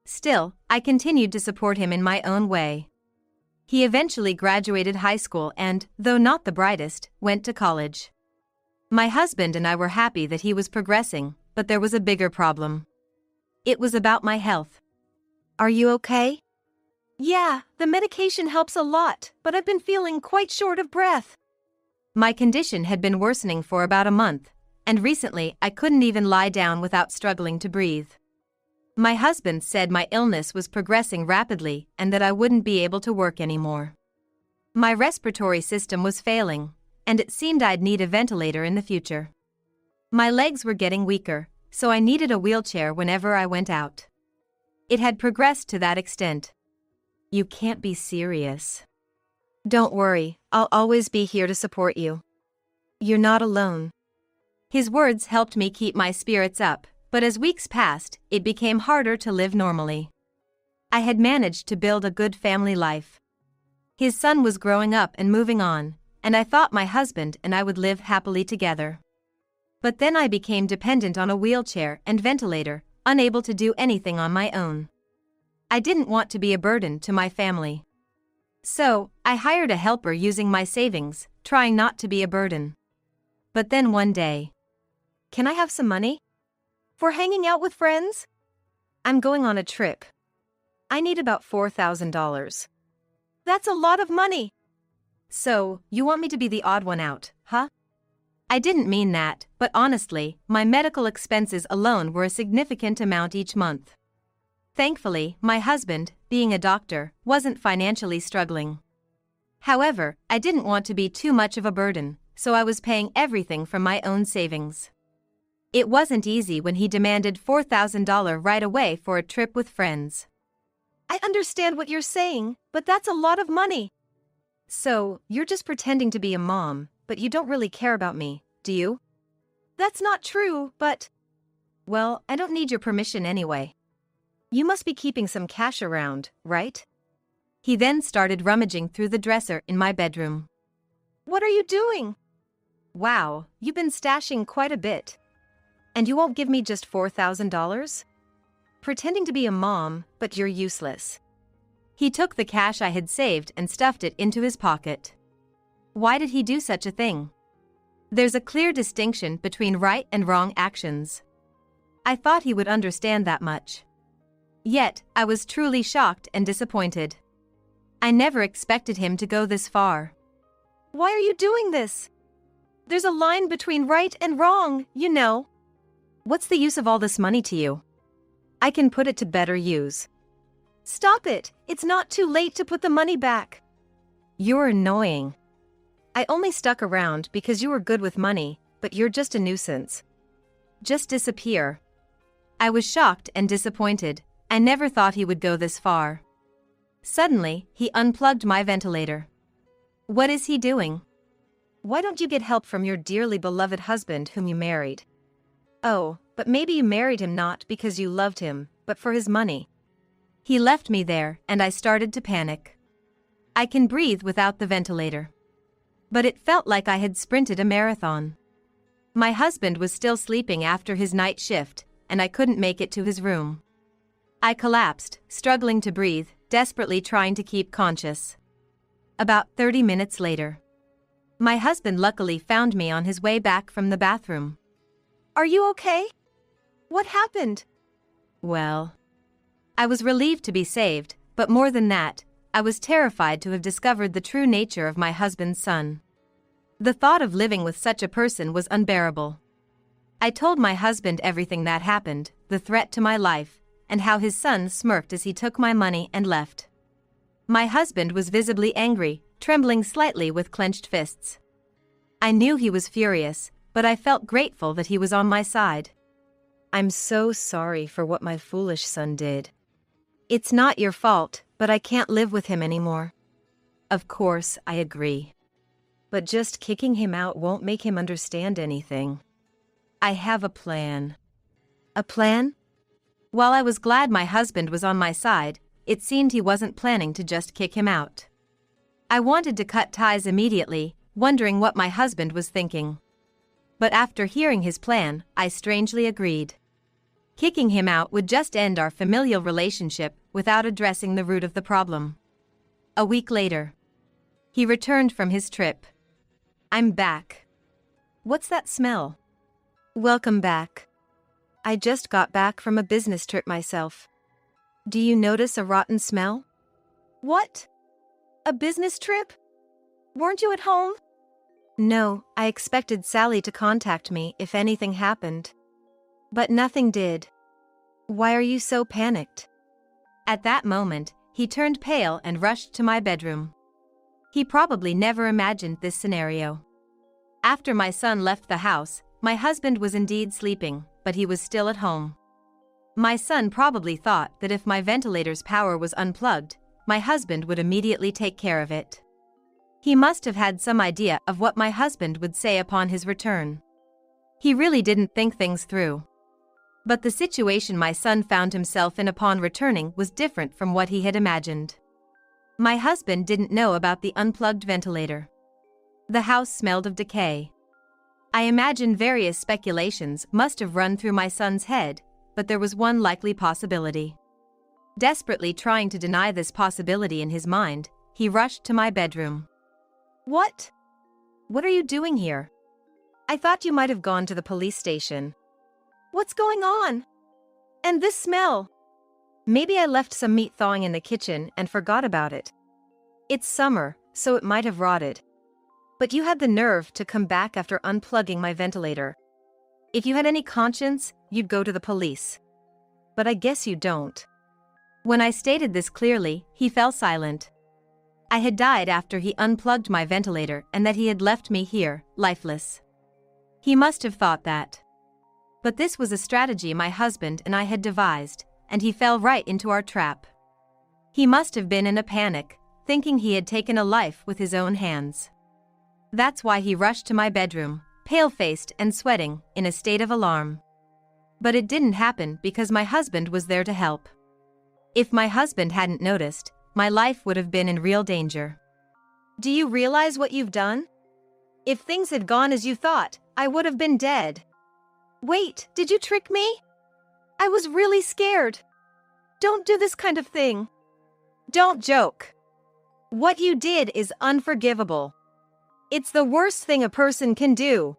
Still, I continued to support him in my own way. He eventually graduated high school and, though not the brightest, went to college. My husband and I were happy that he was progressing, but there was a bigger problem. It was about my health. Are you okay? Yeah, the medication helps a lot, but I've been feeling quite short of breath. My condition had been worsening for about a month, and recently I couldn't even lie down without struggling to breathe. My husband said my illness was progressing rapidly and that I wouldn't be able to work anymore. My respiratory system was failing, and it seemed I'd need a ventilator in the future. My legs were getting weaker, so I needed a wheelchair whenever I went out. It had progressed to that extent. You can't be serious. Don't worry, I'll always be here to support you. You're not alone. His words helped me keep my spirits up, but as weeks passed, it became harder to live normally. I had managed to build a good family life. His son was growing up and moving on, and I thought my husband and I would live happily together. But then I became dependent on a wheelchair and ventilator, unable to do anything on my own. I didn't want to be a burden to my family. So, I hired a helper using my savings, trying not to be a burden. But then one day, can I have some money? For hanging out with friends? I'm going on a trip. I need about $4,000. That's a lot of money. So, you want me to be the odd one out, huh? I didn't mean that, but honestly, my medical expenses alone were a significant amount each month. Thankfully, my husband, being a doctor, wasn't financially struggling. However, I didn't want to be too much of a burden, so I was paying everything from my own savings. It wasn't easy when he demanded $4,000 right away for a trip with friends. I understand what you're saying, but that's a lot of money. So, you're just pretending to be a mom, but you don't really care about me, do you? That's not true, but... Well, I don't need your permission anyway. You must be keeping some cash around, right? He then started rummaging through the dresser in my bedroom. What are you doing? Wow, you've been stashing quite a bit. And you won't give me just $4,000? Pretending to be a mom, but you're useless. He took the cash I had saved and stuffed it into his pocket. Why did he do such a thing? There's a clear distinction between right and wrong actions. I thought he would understand that much. Yet, I was truly shocked and disappointed. I never expected him to go this far. Why are you doing this? There's a line between right and wrong, you know. What's the use of all this money to you? I can put it to better use. Stop it, it's not too late to put the money back. You're annoying. I only stuck around because you were good with money, but you're just a nuisance. Just disappear. I was shocked and disappointed. I never thought he would go this far. Suddenly, he unplugged my ventilator. What is he doing? Why don't you get help from your dearly beloved husband whom you married? Oh, but maybe you married him not because you loved him, but for his money. He left me there, and I started to panic. I can breathe without the ventilator. But it felt like I had sprinted a marathon. My husband was still sleeping after his night shift, and I couldn't make it to his room. I collapsed, struggling to breathe, desperately trying to keep conscious. About 30 minutes later, my husband luckily found me on his way back from the bathroom. Are you okay? What happened? Well, I was relieved to be saved, but more than that, I was terrified to have discovered the true nature of my husband's son. The thought of living with such a person was unbearable. I told my husband everything that happened, the threat to my life, and how his son smirked as he took my money and left. My husband was visibly angry, trembling slightly with clenched fists. I knew he was furious, but I felt grateful that he was on my side. I'm so sorry for what my foolish son did. It's not your fault, but I can't live with him anymore. Of course, I agree. But just kicking him out won't make him understand anything. I have a plan. A plan? While I was glad my husband was on my side, it seemed he wasn't planning to just kick him out. I wanted to cut ties immediately, wondering what my husband was thinking. But after hearing his plan, I strangely agreed. Kicking him out would just end our familial relationship without addressing the root of the problem. A week later, he returned from his trip. I'm back. What's that smell? Welcome back. I just got back from a business trip myself. Do you notice a rotten smell? What? A business trip? Weren't you at home? No, I expected Sally to contact me if anything happened. But nothing did. Why are you so panicked? At that moment, he turned pale and rushed to my bedroom. He probably never imagined this scenario. After my son left the house, my husband was indeed sleeping, but he was still at home. My son probably thought that if my ventilator's power was unplugged, my husband would immediately take care of it. He must have had some idea of what my husband would say upon his return. He really didn't think things through. But the situation my son found himself in upon returning was different from what he had imagined. My husband didn't know about the unplugged ventilator. The house smelled of decay. I imagine various speculations must have run through my son's head, but there was one likely possibility. Desperately trying to deny this possibility in his mind, he rushed to my bedroom. What? What are you doing here? I thought you might have gone to the police station. What's going on? And this smell? Maybe I left some meat thawing in the kitchen and forgot about it. It's summer, so it might have rotted. But you had the nerve to come back after unplugging my ventilator. If you had any conscience, you'd go to the police. But I guess you don't. When I stated this clearly, he fell silent. I had died after he unplugged my ventilator and that he had left me here, lifeless. He must have thought that. But this was a strategy my husband and I had devised, and he fell right into our trap. He must have been in a panic, thinking he had taken a life with his own hands. That's why he rushed to my bedroom, pale-faced and sweating, in a state of alarm. But it didn't happen because my husband was there to help. If my husband hadn't noticed, my life would have been in real danger. Do you realize what you've done? If things had gone as you thought, I would have been dead. Wait, did you trick me? I was really scared. Don't do this kind of thing. Don't joke. What you did is unforgivable. It's the worst thing a person can do.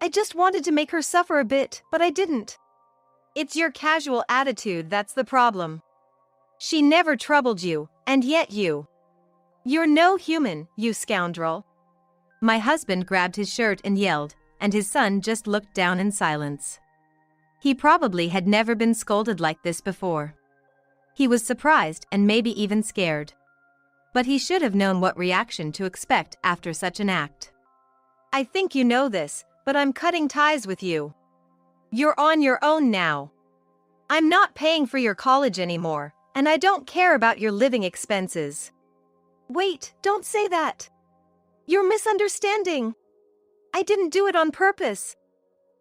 I just wanted to make her suffer a bit, but I didn't. It's your casual attitude that's the problem. She never troubled you, and yet You're no human, you scoundrel. My husband grabbed his shirt and yelled, and his son just looked down in silence. He probably had never been scolded like this before. He was surprised and maybe even scared. But he should have known what reaction to expect after such an act. I think you know this, but I'm cutting ties with you. You're on your own now. I'm not paying for your college anymore, and I don't care about your living expenses. Wait, don't say that. You're misunderstanding. I didn't do it on purpose.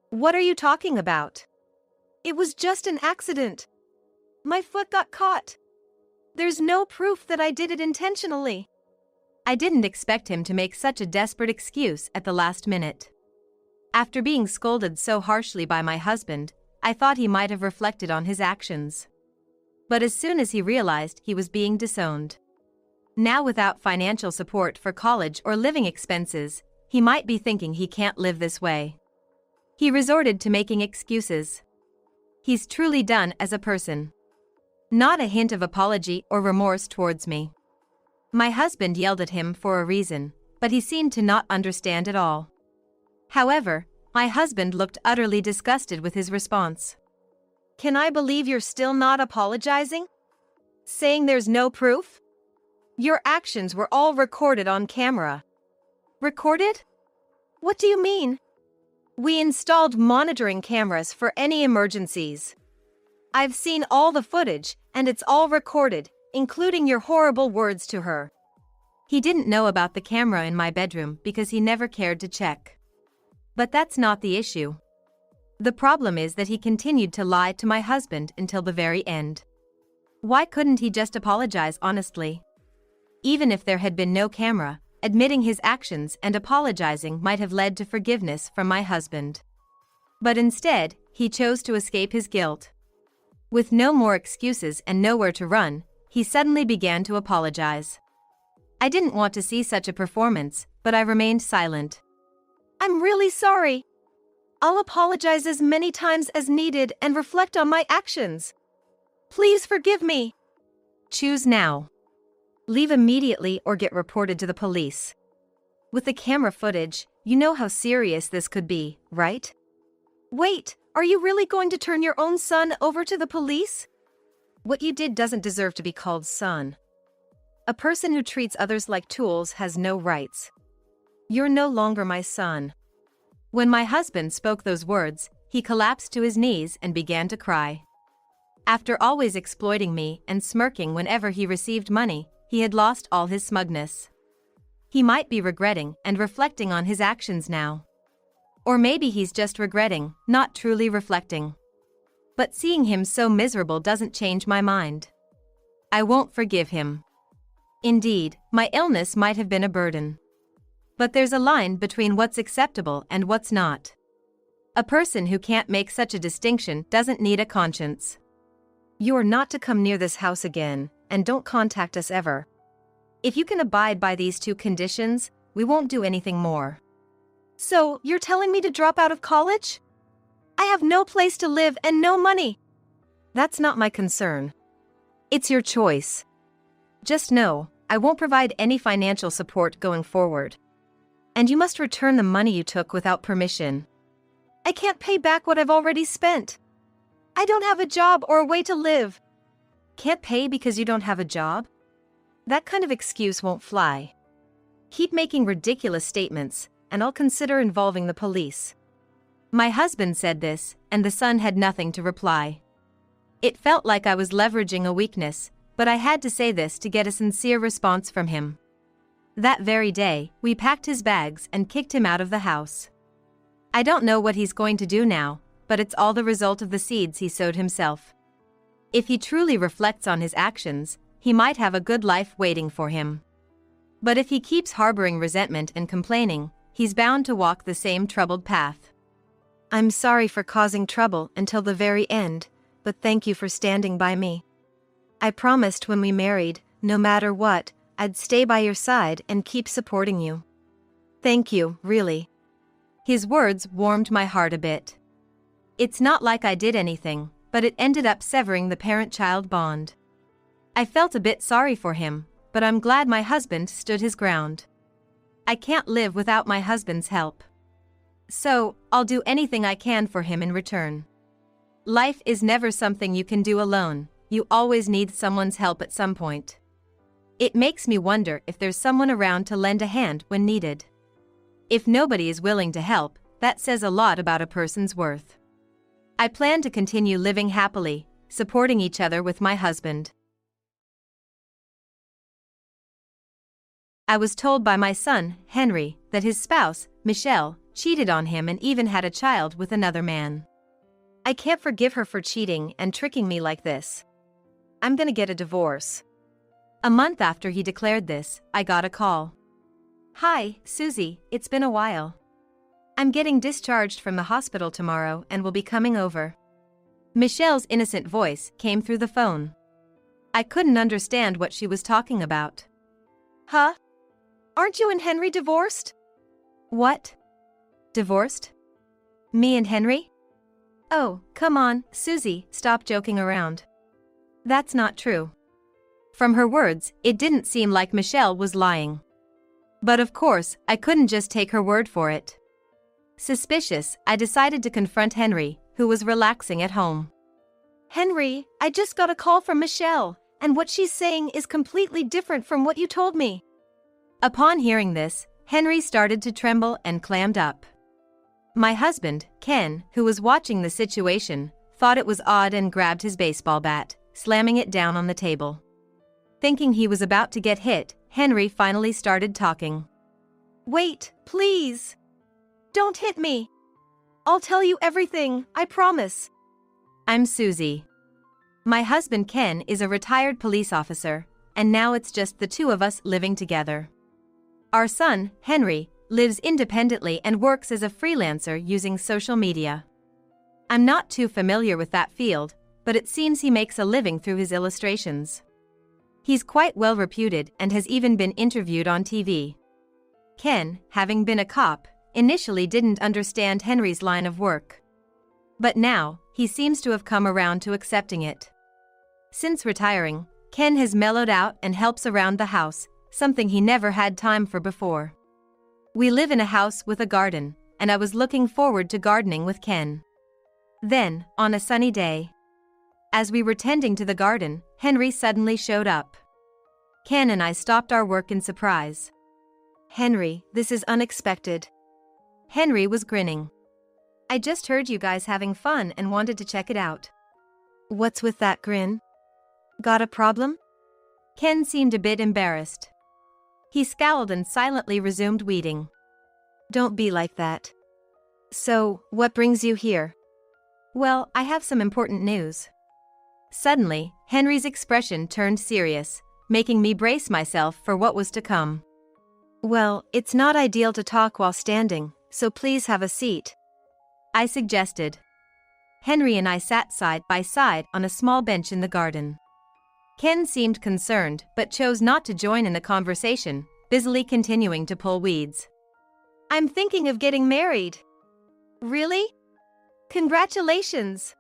What are you talking about? It was just an accident. My foot got caught. There's no proof that I did it intentionally. I didn't expect him to make such a desperate excuse at the last minute. After being scolded so harshly by my husband, I thought he might have reflected on his actions. But as soon as he realized he was being disowned, now without financial support for college or living expenses, he might be thinking he can't live this way. He resorted to making excuses. He's truly done as a person. Not a hint of apology or remorse towards me. My husband yelled at him for a reason, but he seemed to not understand at all. However, my husband looked utterly disgusted with his response. Can I believe you're still not apologizing? Saying there's no proof? Your actions were all recorded on camera. Recorded? What do you mean? We installed monitoring cameras for any emergencies. I've seen all the footage, and it's all recorded, including your horrible words to her. He didn't know about the camera in my bedroom because he never cared to check. But that's not the issue. The problem is that he continued to lie to my husband until the very end. Why couldn't he just apologize honestly? Even if there had been no camera, admitting his actions and apologizing might have led to forgiveness from my husband. But instead, he chose to escape his guilt. With no more excuses and nowhere to run, he suddenly began to apologize. I didn't want to see such a performance, but I remained silent. I'm really sorry. I'll apologize as many times as needed and reflect on my actions. Please forgive me. Choose now. Leave immediately or get reported to the police. With the camera footage, you know how serious this could be, right? Wait, are you really going to turn your own son over to the police? What you did doesn't deserve to be called son. A person who treats others like tools has no rights. You're no longer my son. When my husband spoke those words, he collapsed to his knees and began to cry. After always exploiting me and smirking whenever he received money, he had lost all his smugness. He might be regretting and reflecting on his actions now. Or maybe he's just regretting, not truly reflecting. But seeing him so miserable doesn't change my mind. I won't forgive him. Indeed, my illness might have been a burden. But there's a line between what's acceptable and what's not. A person who can't make such a distinction doesn't need a conscience. You're not to come near this house again, and don't contact us ever. If you can abide by these two conditions, we won't do anything more. So, you're telling me to drop out of college? I have no place to live and no money. That's not my concern. It's your choice. Just know, I won't provide any financial support going forward. And you must return the money you took without permission. I can't pay back what I've already spent. I don't have a job or a way to live. Can't pay because you don't have a job? That kind of excuse won't fly. Keep making ridiculous statements, and I'll consider involving the police. My husband said this, and the son had nothing to reply. It felt like I was leveraging a weakness, but I had to say this to get a sincere response from him. That very day, we packed his bags and kicked him out of the house. I don't know what he's going to do now, but it's all the result of the seeds he sowed himself. If he truly reflects on his actions, he might have a good life waiting for him. But if he keeps harboring resentment and complaining, he's bound to walk the same troubled path. I'm sorry for causing trouble until the very end, but thank you for standing by me. I promised when we married, no matter what, I'd stay by your side and keep supporting you. Thank you, really. His words warmed my heart a bit. It's not like I did anything, but it ended up severing the parent-child bond. I felt a bit sorry for him, but I'm glad my husband stood his ground. I can't live without my husband's help. So, I'll do anything I can for him in return. Life is never something you can do alone, you always need someone's help at some point. It makes me wonder if there's someone around to lend a hand when needed. If nobody is willing to help, that says a lot about a person's worth. I plan to continue living happily, supporting each other with my husband. I was told by my son, Henry, that his spouse, Michelle, cheated on him and even had a child with another man. I can't forgive her for cheating and tricking me like this. I'm gonna get a divorce. A month after he declared this, I got a call. Hi, Susie, it's been a while. I'm getting discharged from the hospital tomorrow and will be coming over. Michelle's innocent voice came through the phone. I couldn't understand what she was talking about. Huh? Aren't you and Henry divorced? What? Divorced? Me and Henry? Oh, come on, Susie, stop joking around. That's not true. From her words, it didn't seem like Michelle was lying. But of course, I couldn't just take her word for it. Suspicious, I decided to confront Henry, who was relaxing at home. Henry, I just got a call from Michelle, and what she's saying is completely different from what you told me. Upon hearing this, Henry started to tremble and clammed up. My husband, Ken, who was watching the situation, thought it was odd and grabbed his baseball bat, slamming it down on the table. Thinking he was about to get hit, Henry finally started talking. Wait, please. Don't hit me. I'll tell you everything, I promise. I'm Susie. My husband Ken is a retired police officer, and now it's just the two of us living together. Our son, Henry, lives independently and works as a freelancer using social media. I'm not too familiar with that field, but it seems he makes a living through his illustrations. He's quite well reputed and has even been interviewed on TV. Ken, having been a cop, initially didn't understand Henry's line of work. But now, he seems to have come around to accepting it. Since retiring, Ken has mellowed out and helps around the house, something he never had time for before. We live in a house with a garden, and I was looking forward to gardening with Ken. Then, on a sunny day, as we were tending to the garden, Henry suddenly showed up. Ken and I stopped our work in surprise. Henry, this is unexpected. Henry was grinning. I just heard you guys having fun and wanted to check it out. What's with that grin? Got a problem? Ken seemed a bit embarrassed. He scowled and silently resumed weeding. Don't be like that. So, what brings you here? Well, I have some important news. Suddenly, Henry's expression turned serious, making me brace myself for what was to come. Well, it's not ideal to talk while standing, so please have a seat, I suggested. Henry and I sat side by side on a small bench in the garden. Ken seemed concerned but chose not to join in the conversation, busily continuing to pull weeds. I'm thinking of getting married. Really? Congratulations!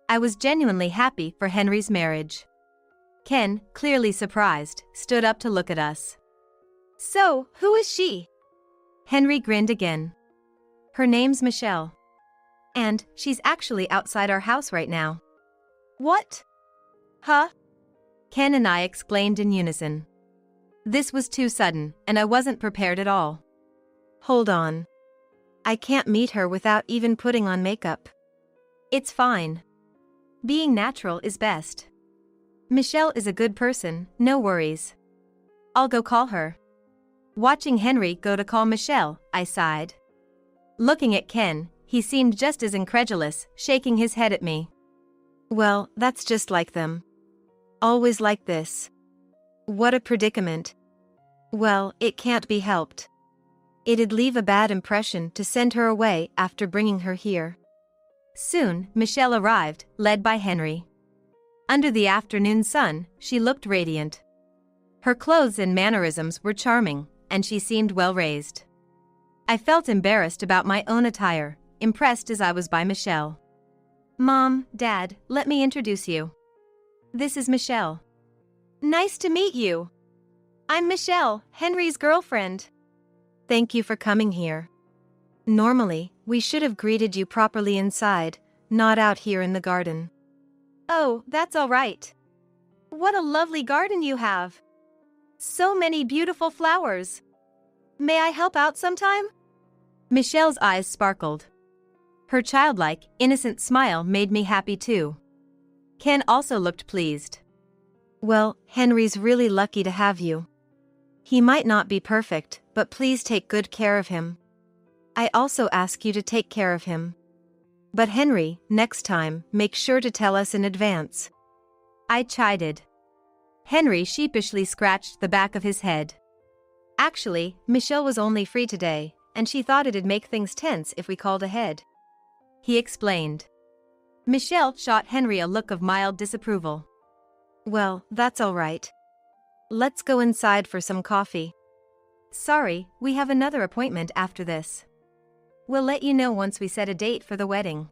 I was genuinely happy for Henry's marriage. Ken, clearly surprised, stood up to look at us. So, who is she? Henry grinned again. Her name's Michelle. And she's actually outside our house right now. What? Huh? Ken and I exclaimed in unison. This was too sudden, and I wasn't prepared at all. Hold on. I can't meet her without even putting on makeup. It's fine. Being natural is best. Michelle is a good person, no worries. I'll go call her. Watching Henry go to call Michelle, I sighed. Looking at Ken, he seemed just as incredulous, shaking his head at me. Well, that's just like them. Always like this. What a predicament. Well, it can't be helped. It'd leave a bad impression to send her away after bringing her here. Soon, Michelle arrived, led by Henry. Under the afternoon sun, she looked radiant. Her clothes and mannerisms were charming, and she seemed well raised. I felt embarrassed about my own attire, impressed as I was by Michelle. Mom, Dad, let me introduce you. This is Michelle. Nice to meet you. I'm Michelle, Henry's girlfriend. Thank you for coming here. Normally, we should have greeted you properly inside, not out here in the garden. Oh, that's all right. What a lovely garden you have. So many beautiful flowers. May I help out sometime? Michelle's eyes sparkled. Her childlike, innocent smile made me happy too. Ken also looked pleased. Well, Henry's really lucky to have you. He might not be perfect, but please take good care of him. I also ask you to take care of him. But Henry, next time, make sure to tell us in advance. I chided. Henry sheepishly scratched the back of his head. Actually, Michelle was only free today, and she thought it'd make things tense if we called ahead. He explained. Michelle shot Henry a look of mild disapproval. Well, that's all right. Let's go inside for some coffee. Sorry, we have another appointment after this. We'll let you know once we set a date for the wedding.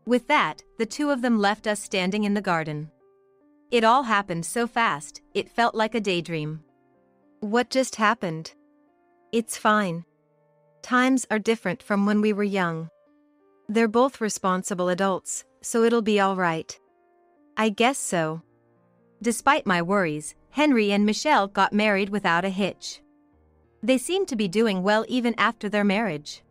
With that, the two of them left us standing in the garden. It all happened so fast, it felt like a daydream. What just happened? It's fine. Times are different from when we were young. They're both responsible adults, so it'll be all right. I guess so. Despite my worries, Henry and Michelle got married without a hitch. They seemed to be doing well even after their marriage.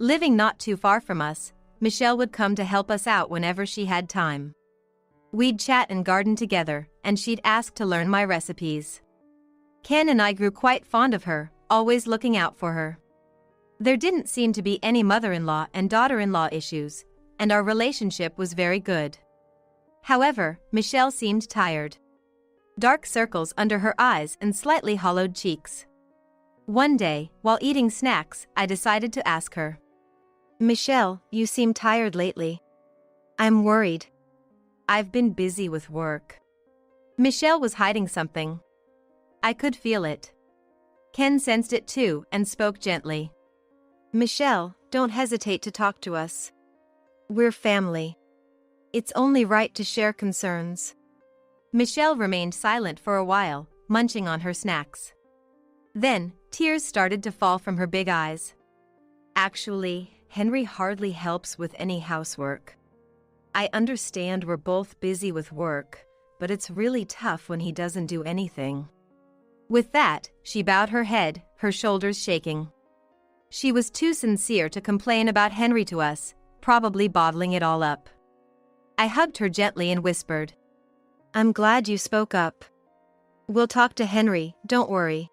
Living not too far from us, Michelle would come to help us out whenever she had time. We'd chat and garden together, and she'd ask to learn my recipes. Ken and I grew quite fond of her, always looking out for her. There didn't seem to be any mother-in-law and daughter-in-law issues, and our relationship was very good. However, Michelle seemed tired. Dark circles under her eyes and slightly hollowed cheeks. One day, while eating snacks, I decided to ask her. Michelle, you seem tired lately. I'm worried. I've been busy with work. Michelle was hiding something. I could feel it. Ken sensed it too and spoke gently. Michelle, don't hesitate to talk to us. We're family. It's only right to share concerns. Michelle remained silent for a while, munching on her snacks. Then, tears started to fall from her big eyes. Actually, Henry hardly helps with any housework. I understand we're both busy with work, but it's really tough when he doesn't do anything. With that, she bowed her head, her shoulders shaking. She was too sincere to complain about Henry to us, probably bottling it all up. I hugged her gently and whispered, I'm glad you spoke up. We'll talk to Henry, don't worry.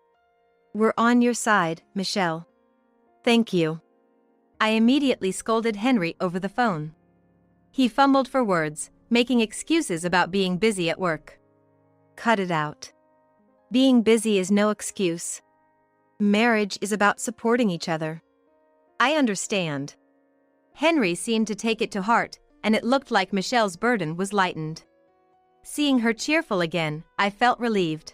We're on your side, Michelle. Thank you. I immediately scolded Henry over the phone. He fumbled for words, making excuses about being busy at work. Cut it out. Being busy is no excuse. Marriage is about supporting each other. I understand. Henry seemed to take it to heart, and it looked like Michelle's burden was lightened. Seeing her cheerful again, I felt relieved.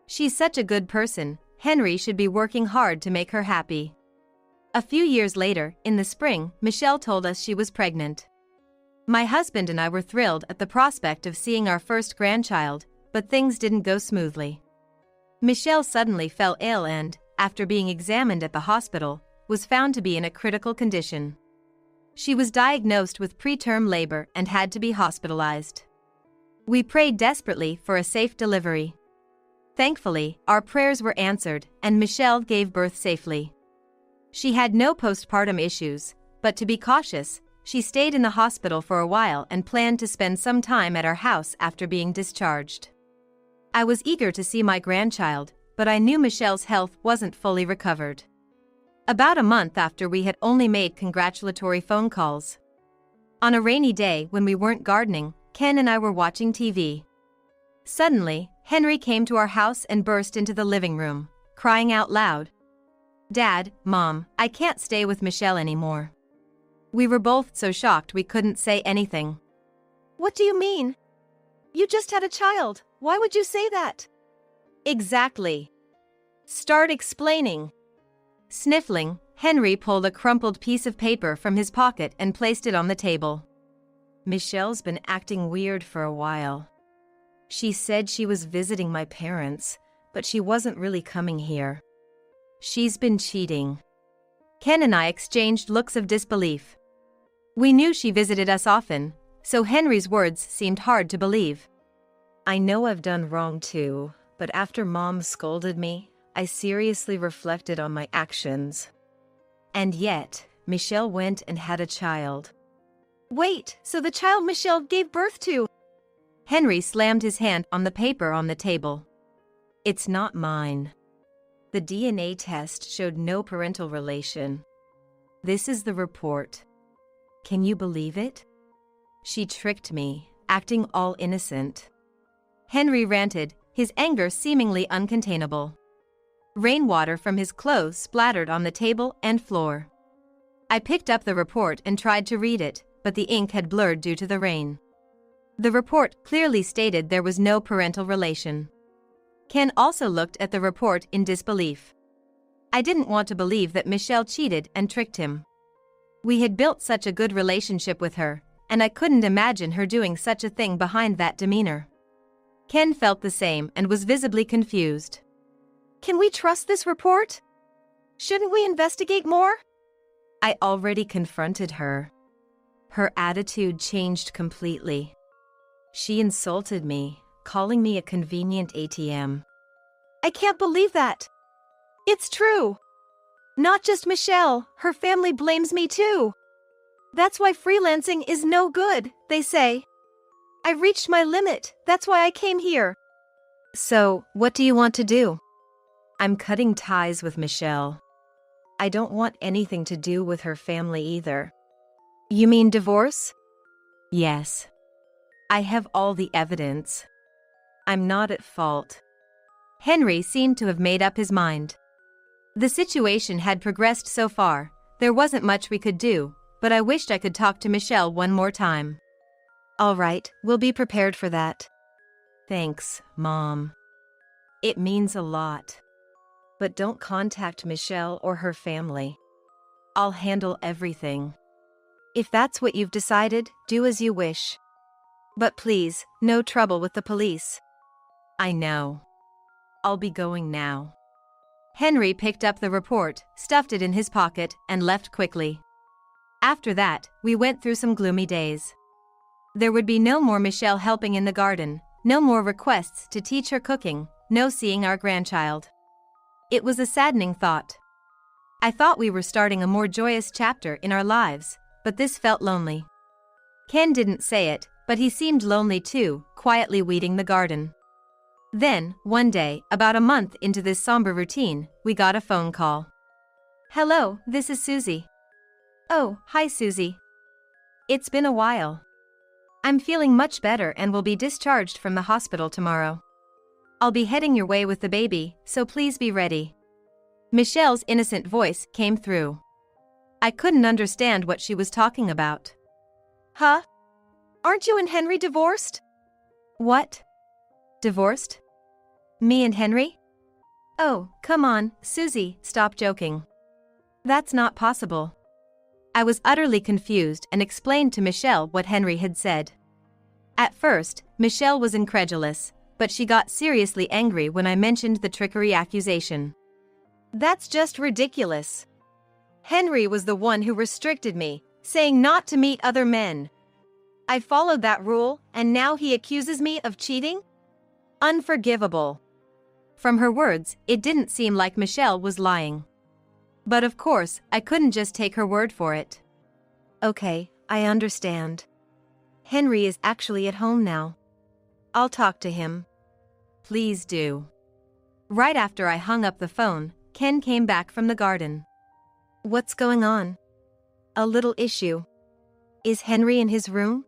She's such a good person, Henry should be working hard to make her happy. A few years later, in the spring, Michelle told us she was pregnant. My husband and I were thrilled at the prospect of seeing our first grandchild, but things didn't go smoothly. Michelle suddenly fell ill and, after being examined at the hospital, was found to be in a critical condition. She was diagnosed with preterm labor and had to be hospitalized. We prayed desperately for a safe delivery. Thankfully, our prayers were answered, and Michelle gave birth safely. She had no postpartum issues, but to be cautious, she stayed in the hospital for a while and planned to spend some time at our house after being discharged. I was eager to see my grandchild, but I knew Michelle's health wasn't fully recovered. About a month after, we had only made congratulatory phone calls. On a rainy day when we weren't gardening, Ken and I were watching TV. Suddenly, Henry came to our house and burst into the living room, crying out loud, "Dad, Mom, I can't stay with Michelle anymore." We were both so shocked we couldn't say anything. What do you mean? You just had a child. Why would you say that? Exactly. Start explaining. Sniffling, Henry pulled a crumpled piece of paper from his pocket and placed it on the table. Michelle's been acting weird for a while. She said she was visiting my parents, but she wasn't really coming here. She's been cheating. Ken and I exchanged looks of disbelief. We knew she visited us often, so Henry's words seemed hard to believe. I know I've done wrong too, but after Mom scolded me, I seriously reflected on my actions. And yet, Michelle went and had a child. Wait, so the child Michelle gave birth to? Henry slammed his hand on the paper on the table. It's not mine. The DNA test showed no parental relation. This is the report. Can you believe it? She tricked me, acting all innocent. Henry ranted, his anger seemingly uncontainable. Rainwater from his clothes splattered on the table and floor. I picked up the report and tried to read it, but the ink had blurred due to the rain. The report clearly stated there was no parental relation. Ken also looked at the report in disbelief. I didn't want to believe that Michelle cheated and tricked him. We had built such a good relationship with her, and I couldn't imagine her doing such a thing behind that demeanor. Ken felt the same and was visibly confused. Can we trust this report? Shouldn't we investigate more? I already confronted her. Her attitude changed completely. She insulted me, calling me a convenient ATM. I can't believe that. It's true. Not just Michelle, her family blames me too. That's why freelancing is no good, they say. I reached my limit, that's why I came here. So, what do you want to do? I'm cutting ties with Michelle. I don't want anything to do with her family either. You mean divorce? Yes. I have all the evidence. I'm not at fault. Henry seemed to have made up his mind. The situation had progressed so far, there wasn't much we could do, but I wished I could talk to Michelle one more time. All right, we'll be prepared for that. Thanks, Mom. It means a lot. But don't contact Michelle or her family. I'll handle everything. If that's what you've decided, do as you wish. But please, no trouble with the police. I know. I'll be going now. Henry picked up the report, stuffed it in his pocket, and left quickly. After that, we went through some gloomy days. There would be no more Michelle helping in the garden, no more requests to teach her cooking, no seeing our grandchild. It was a saddening thought. I thought we were starting a more joyous chapter in our lives, but this felt lonely. Ken didn't say it, but he seemed lonely too, quietly weeding the garden. Then, one day, about a month into this somber routine, we got a phone call. Hello, this is Susie. Oh, hi Susie. It's been a while. I'm feeling much better and will be discharged from the hospital tomorrow. I'll be heading your way with the baby, so please be ready. Michelle's innocent voice came through. I couldn't understand what she was talking about. Huh? Aren't you and Henry divorced? What? Divorced? Me and Henry? Oh, come on, Susie, stop joking. That's not possible. I was utterly confused and explained to Michelle what Henry had said. At first, Michelle was incredulous, but she got seriously angry when I mentioned the trickery accusation. That's just ridiculous. Henry was the one who restricted me, saying not to meet other men. I followed that rule, and now he accuses me of cheating? Unforgivable. From her words, it didn't seem like Michelle was lying. But of course, I couldn't just take her word for it. Okay, I understand. Henry is actually at home now. I'll talk to him. Please do. Right after I hung up the phone, Ken came back from the garden. What's going on? A little issue. Is Henry in his room?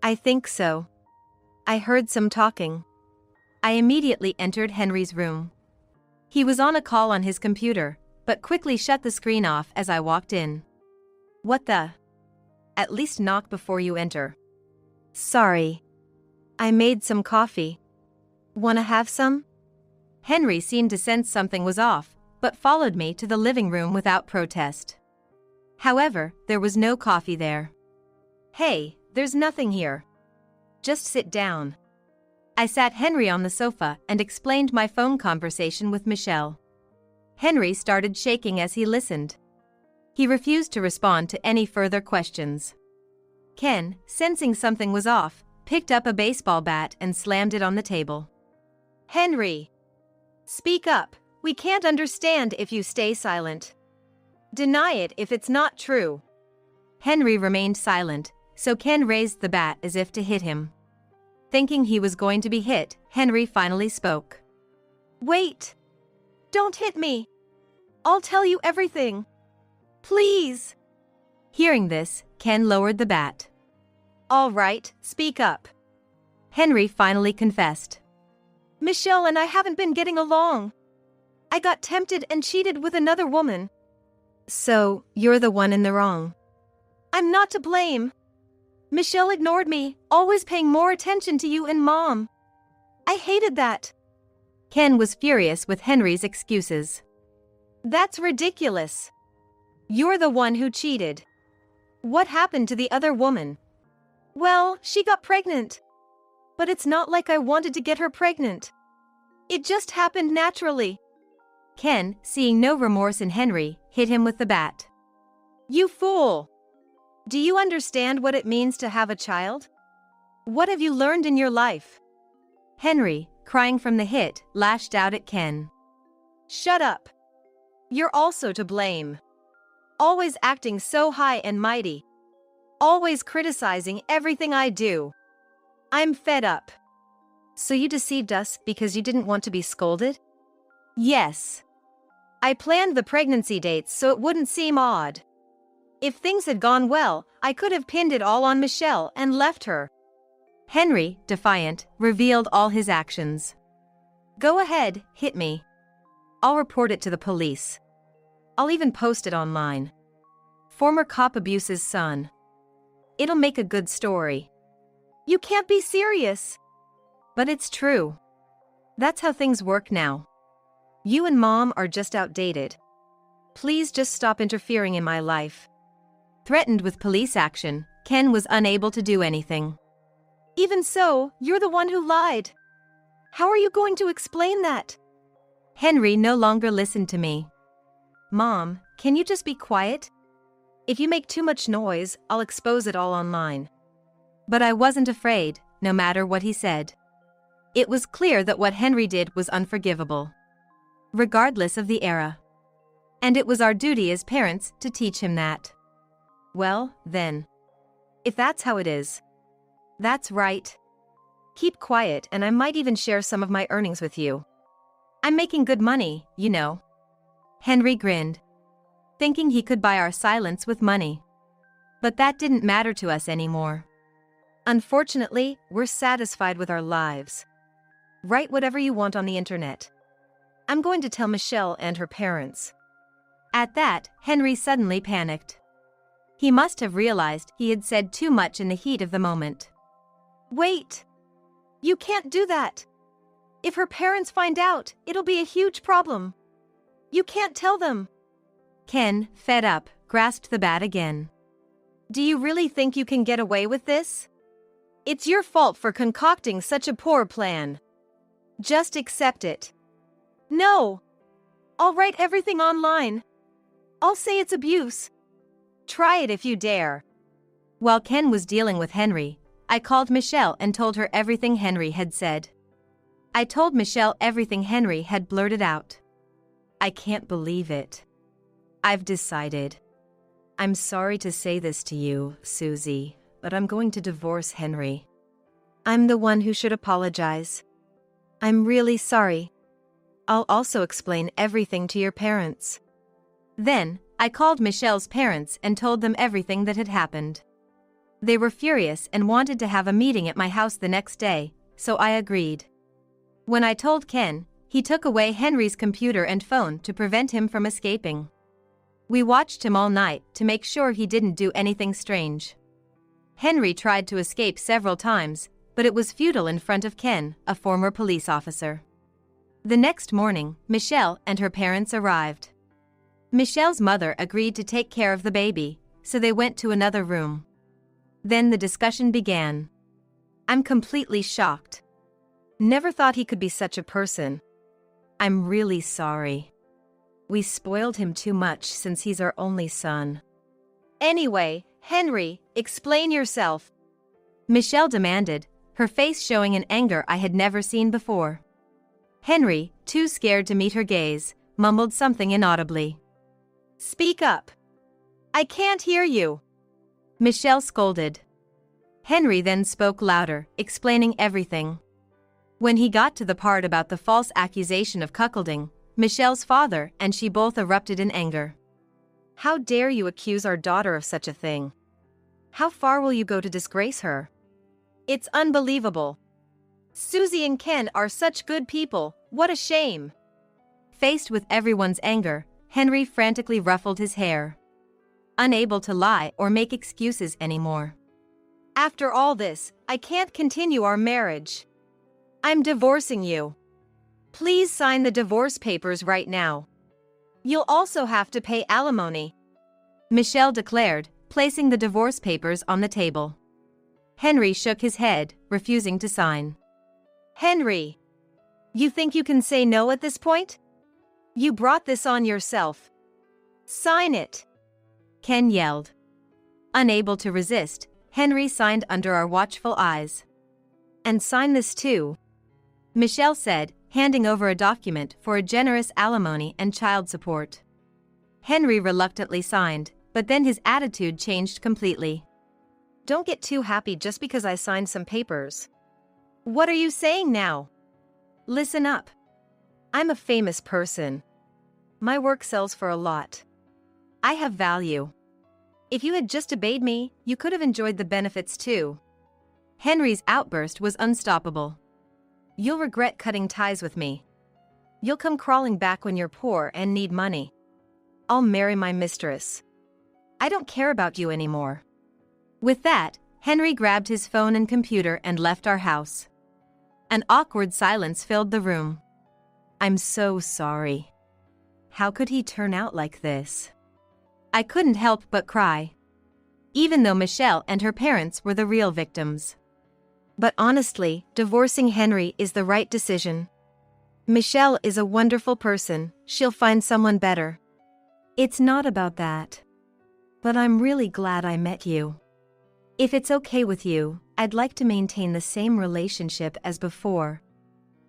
I think so. I heard some talking. I immediately entered Henry's room. He was on a call on his computer, but quickly shut the screen off as I walked in. What the? At least knock before you enter. Sorry. I made some coffee. Wanna have some? Henry seemed to sense something was off, but followed me to the living room without protest. However, there was no coffee there. Hey, there's nothing here. Just sit down. I sat Henry on the sofa and explained my phone conversation with Michelle. Henry started shaking as he listened. He refused to respond to any further questions. Ken, sensing something was off, picked up a baseball bat and slammed it on the table. Henry! Speak up. We can't understand if you stay silent. Deny it if it's not true. Henry remained silent, so Ken raised the bat as if to hit him. Thinking he was going to be hit, Henry finally spoke. Wait! Don't hit me! I'll tell you everything. Please! Hearing this, Ken lowered the bat. All right, speak up. Henry finally confessed. Michelle and I haven't been getting along. I got tempted and cheated with another woman. So, you're the one in the wrong. I'm not to blame. Michelle ignored me, always paying more attention to you and Mom. I hated that. Ken was furious with Henry's excuses. That's ridiculous. You're the one who cheated. What happened to the other woman? Well, she got pregnant. But it's not like I wanted to get her pregnant. It just happened naturally. Ken, seeing no remorse in Henry, hit him with the bat. You fool! Do you understand what it means to have a child? What have you learned in your life? Henry, crying from the hit, lashed out at Ken. Shut up. You're also to blame. Always acting so high and mighty. Always criticizing everything I do. I'm fed up. So you deceived us because you didn't want to be scolded? Yes. I planned the pregnancy dates so it wouldn't seem odd. If things had gone well, I could have pinned it all on Michelle and left her. Henry, defiant, revealed all his actions. Go ahead, hit me. I'll report it to the police. I'll even post it online. Former cop abuses son. It'll make a good story. You can't be serious. But it's true. That's how things work now. You and Mom are just outdated. Please just stop interfering in my life. Threatened with police action, Ken was unable to do anything. Even so, you're the one who lied. How are you going to explain that? Henry no longer listened to me. Mom, can you just be quiet? If you make too much noise, I'll expose it all online. But I wasn't afraid, no matter what he said. It was clear that what Henry did was unforgivable, regardless of the era. And it was our duty as parents to teach him that. Well, then. If that's how it is. That's right. Keep quiet, and I might even share some of my earnings with you. I'm making good money, you know. Henry grinned, thinking he could buy our silence with money. But that didn't matter to us anymore. Unfortunately, we're satisfied with our lives. Write whatever you want on the internet. I'm going to tell Michelle and her parents. At that, Henry suddenly panicked. He must have realized he had said too much in the heat of the moment. Wait! You can't do that! If her parents find out, it'll be a huge problem. You can't tell them. Ken, fed up, grasped the bat again. Do you really think you can get away with this? It's your fault for concocting such a poor plan. Just accept it. No! I'll write everything online. I'll say it's abuse. Try it if you dare. While Ken was dealing with Henry, I called Michelle and told her everything Henry had said. I told Michelle everything Henry had blurted out. I can't believe it. I've decided. I'm sorry to say this to you, Susie, but I'm going to divorce Henry. I'm the one who should apologize. I'm really sorry. I'll also explain everything to your parents. Then, I called Michelle's parents and told them everything that had happened. They were furious and wanted to have a meeting at my house the next day, so I agreed. When I told Ken, he took away Henry's computer and phone to prevent him from escaping. We watched him all night to make sure he didn't do anything strange. Henry tried to escape several times, but it was futile in front of Ken, a former police officer. The next morning, Michelle and her parents arrived. Michelle's mother agreed to take care of the baby, so they went to another room. Then the discussion began. I'm completely shocked. Never thought he could be such a person. I'm really sorry. We spoiled him too much since he's our only son. Anyway, Henry, explain yourself. Michelle demanded, her face showing an anger I had never seen before. Henry, too scared to meet her gaze, mumbled something inaudibly. Speak up. I can't hear you. Michelle scolded. Henry then spoke louder, explaining everything. When he got to the part about the false accusation of cuckolding, Michelle's father and she both erupted in anger. How dare you accuse our daughter of such a thing? How far will you go to disgrace her? It's unbelievable. Susie and Ken are such good people, what a shame. Faced with everyone's anger, Henry frantically ruffled his hair, unable to lie or make excuses anymore. After all this, I can't continue our marriage. I'm divorcing you. Please sign the divorce papers right now. You'll also have to pay alimony, Michelle declared, placing the divorce papers on the table. Henry shook his head, refusing to sign. Henry, you think you can say no at this point? You brought this on yourself. Sign it. Ken yelled. Unable to resist, Henry signed under our watchful eyes. And sign this too, Michelle said, handing over a document for a generous alimony and child support. Henry reluctantly signed, but then his attitude changed completely. Don't get too happy just because I signed some papers. What are you saying now? Listen up. I'm a famous person. My work sells for a lot. I have value. If you had just obeyed me, you could have enjoyed the benefits too. Henry's outburst was unstoppable. You'll regret cutting ties with me. You'll come crawling back when you're poor and need money. I'll marry my mistress. I don't care about you anymore. With that, Henry grabbed his phone and computer and left our house. An awkward silence filled the room. I'm so sorry. How could he turn out like this? I couldn't help but cry. Even though Michelle and her parents were the real victims. But honestly, divorcing Henry is the right decision. Michelle is a wonderful person, she'll find someone better. It's not about that. But I'm really glad I met you. If it's okay with you, I'd like to maintain the same relationship as before.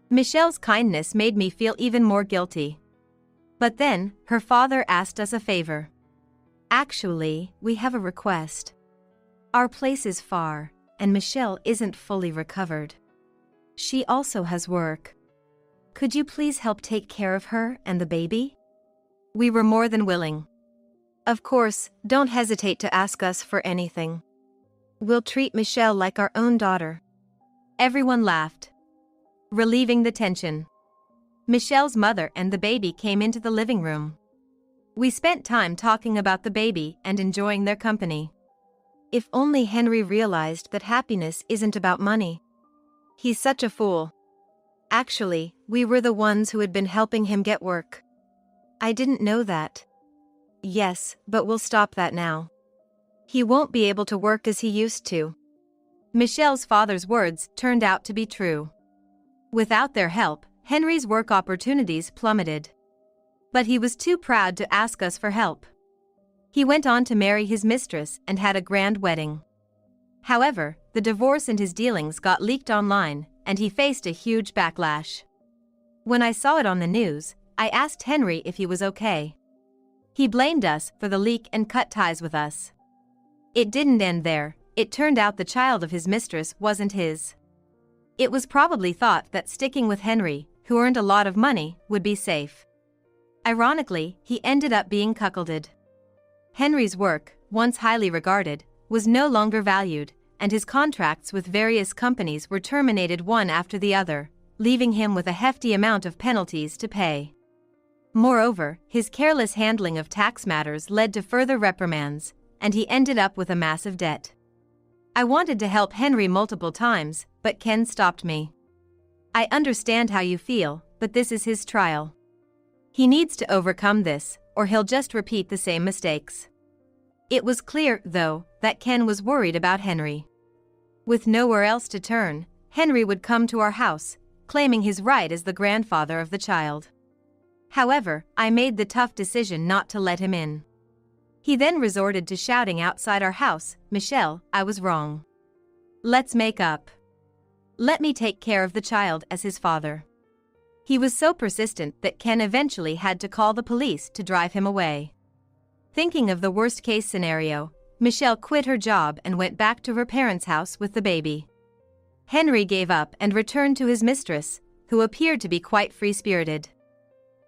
Michelle's kindness made me feel even more guilty. But then, her father asked us a favor. Actually, we have a request. Our place is far, and Michelle isn't fully recovered. She also has work. Could you please help take care of her and the baby? We were more than willing. Of course, don't hesitate to ask us for anything. We'll treat Michelle like our own daughter. Everyone laughed, relieving the tension. Michelle's mother and the baby came into the living room. We spent time talking about the baby and enjoying their company. If only Henry realized that happiness isn't about money. He's such a fool. Actually, we were the ones who had been helping him get work. I didn't know that. Yes, but we'll stop that now. He won't be able to work as he used to. Michelle's father's words turned out to be true. Without their help, Henry's work opportunities plummeted. But he was too proud to ask us for help. He went on to marry his mistress and had a grand wedding. However, the divorce and his dealings got leaked online, and he faced a huge backlash. When I saw it on the news, I asked Henry if he was okay. He blamed us for the leak and cut ties with us. It didn't end there. It turned out the child of his mistress wasn't his. It was probably thought that sticking with Henry, who earned a lot of money, would be safe. Ironically, he ended up being cuckolded. Henry's work, once highly regarded, was no longer valued, and his contracts with various companies were terminated one after the other, leaving him with a hefty amount of penalties to pay. Moreover, his careless handling of tax matters led to further reprimands, and he ended up with a massive debt. I wanted to help Henry multiple times, but Ken stopped me. I understand how you feel, but this is his trial. He needs to overcome this, or he'll just repeat the same mistakes. It was clear, though, that Ken was worried about Henry. With nowhere else to turn, Henry would come to our house, claiming his right as the grandfather of the child. However, I made the tough decision not to let him in. He then resorted to shouting outside our house, "Michelle, I was wrong. Let's make up. Let me take care of the child as his father." He was so persistent that Ken eventually had to call the police to drive him away. Thinking of the worst-case scenario, Michelle quit her job and went back to her parents' house with the baby. Henry gave up and returned to his mistress, who appeared to be quite free-spirited.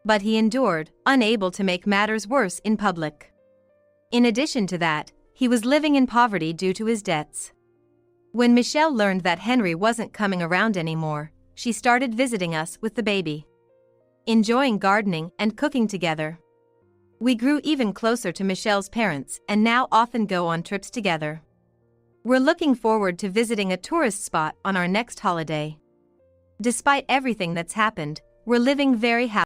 But he endured, unable to make matters worse in public. In addition to that, he was living in poverty due to his debts. When Michelle learned that Henry wasn't coming around anymore, she started visiting us with the baby, enjoying gardening and cooking together. We grew even closer to Michelle's parents and now often go on trips together. We're looking forward to visiting a tourist spot on our next holiday. Despite everything that's happened, we're living very happily.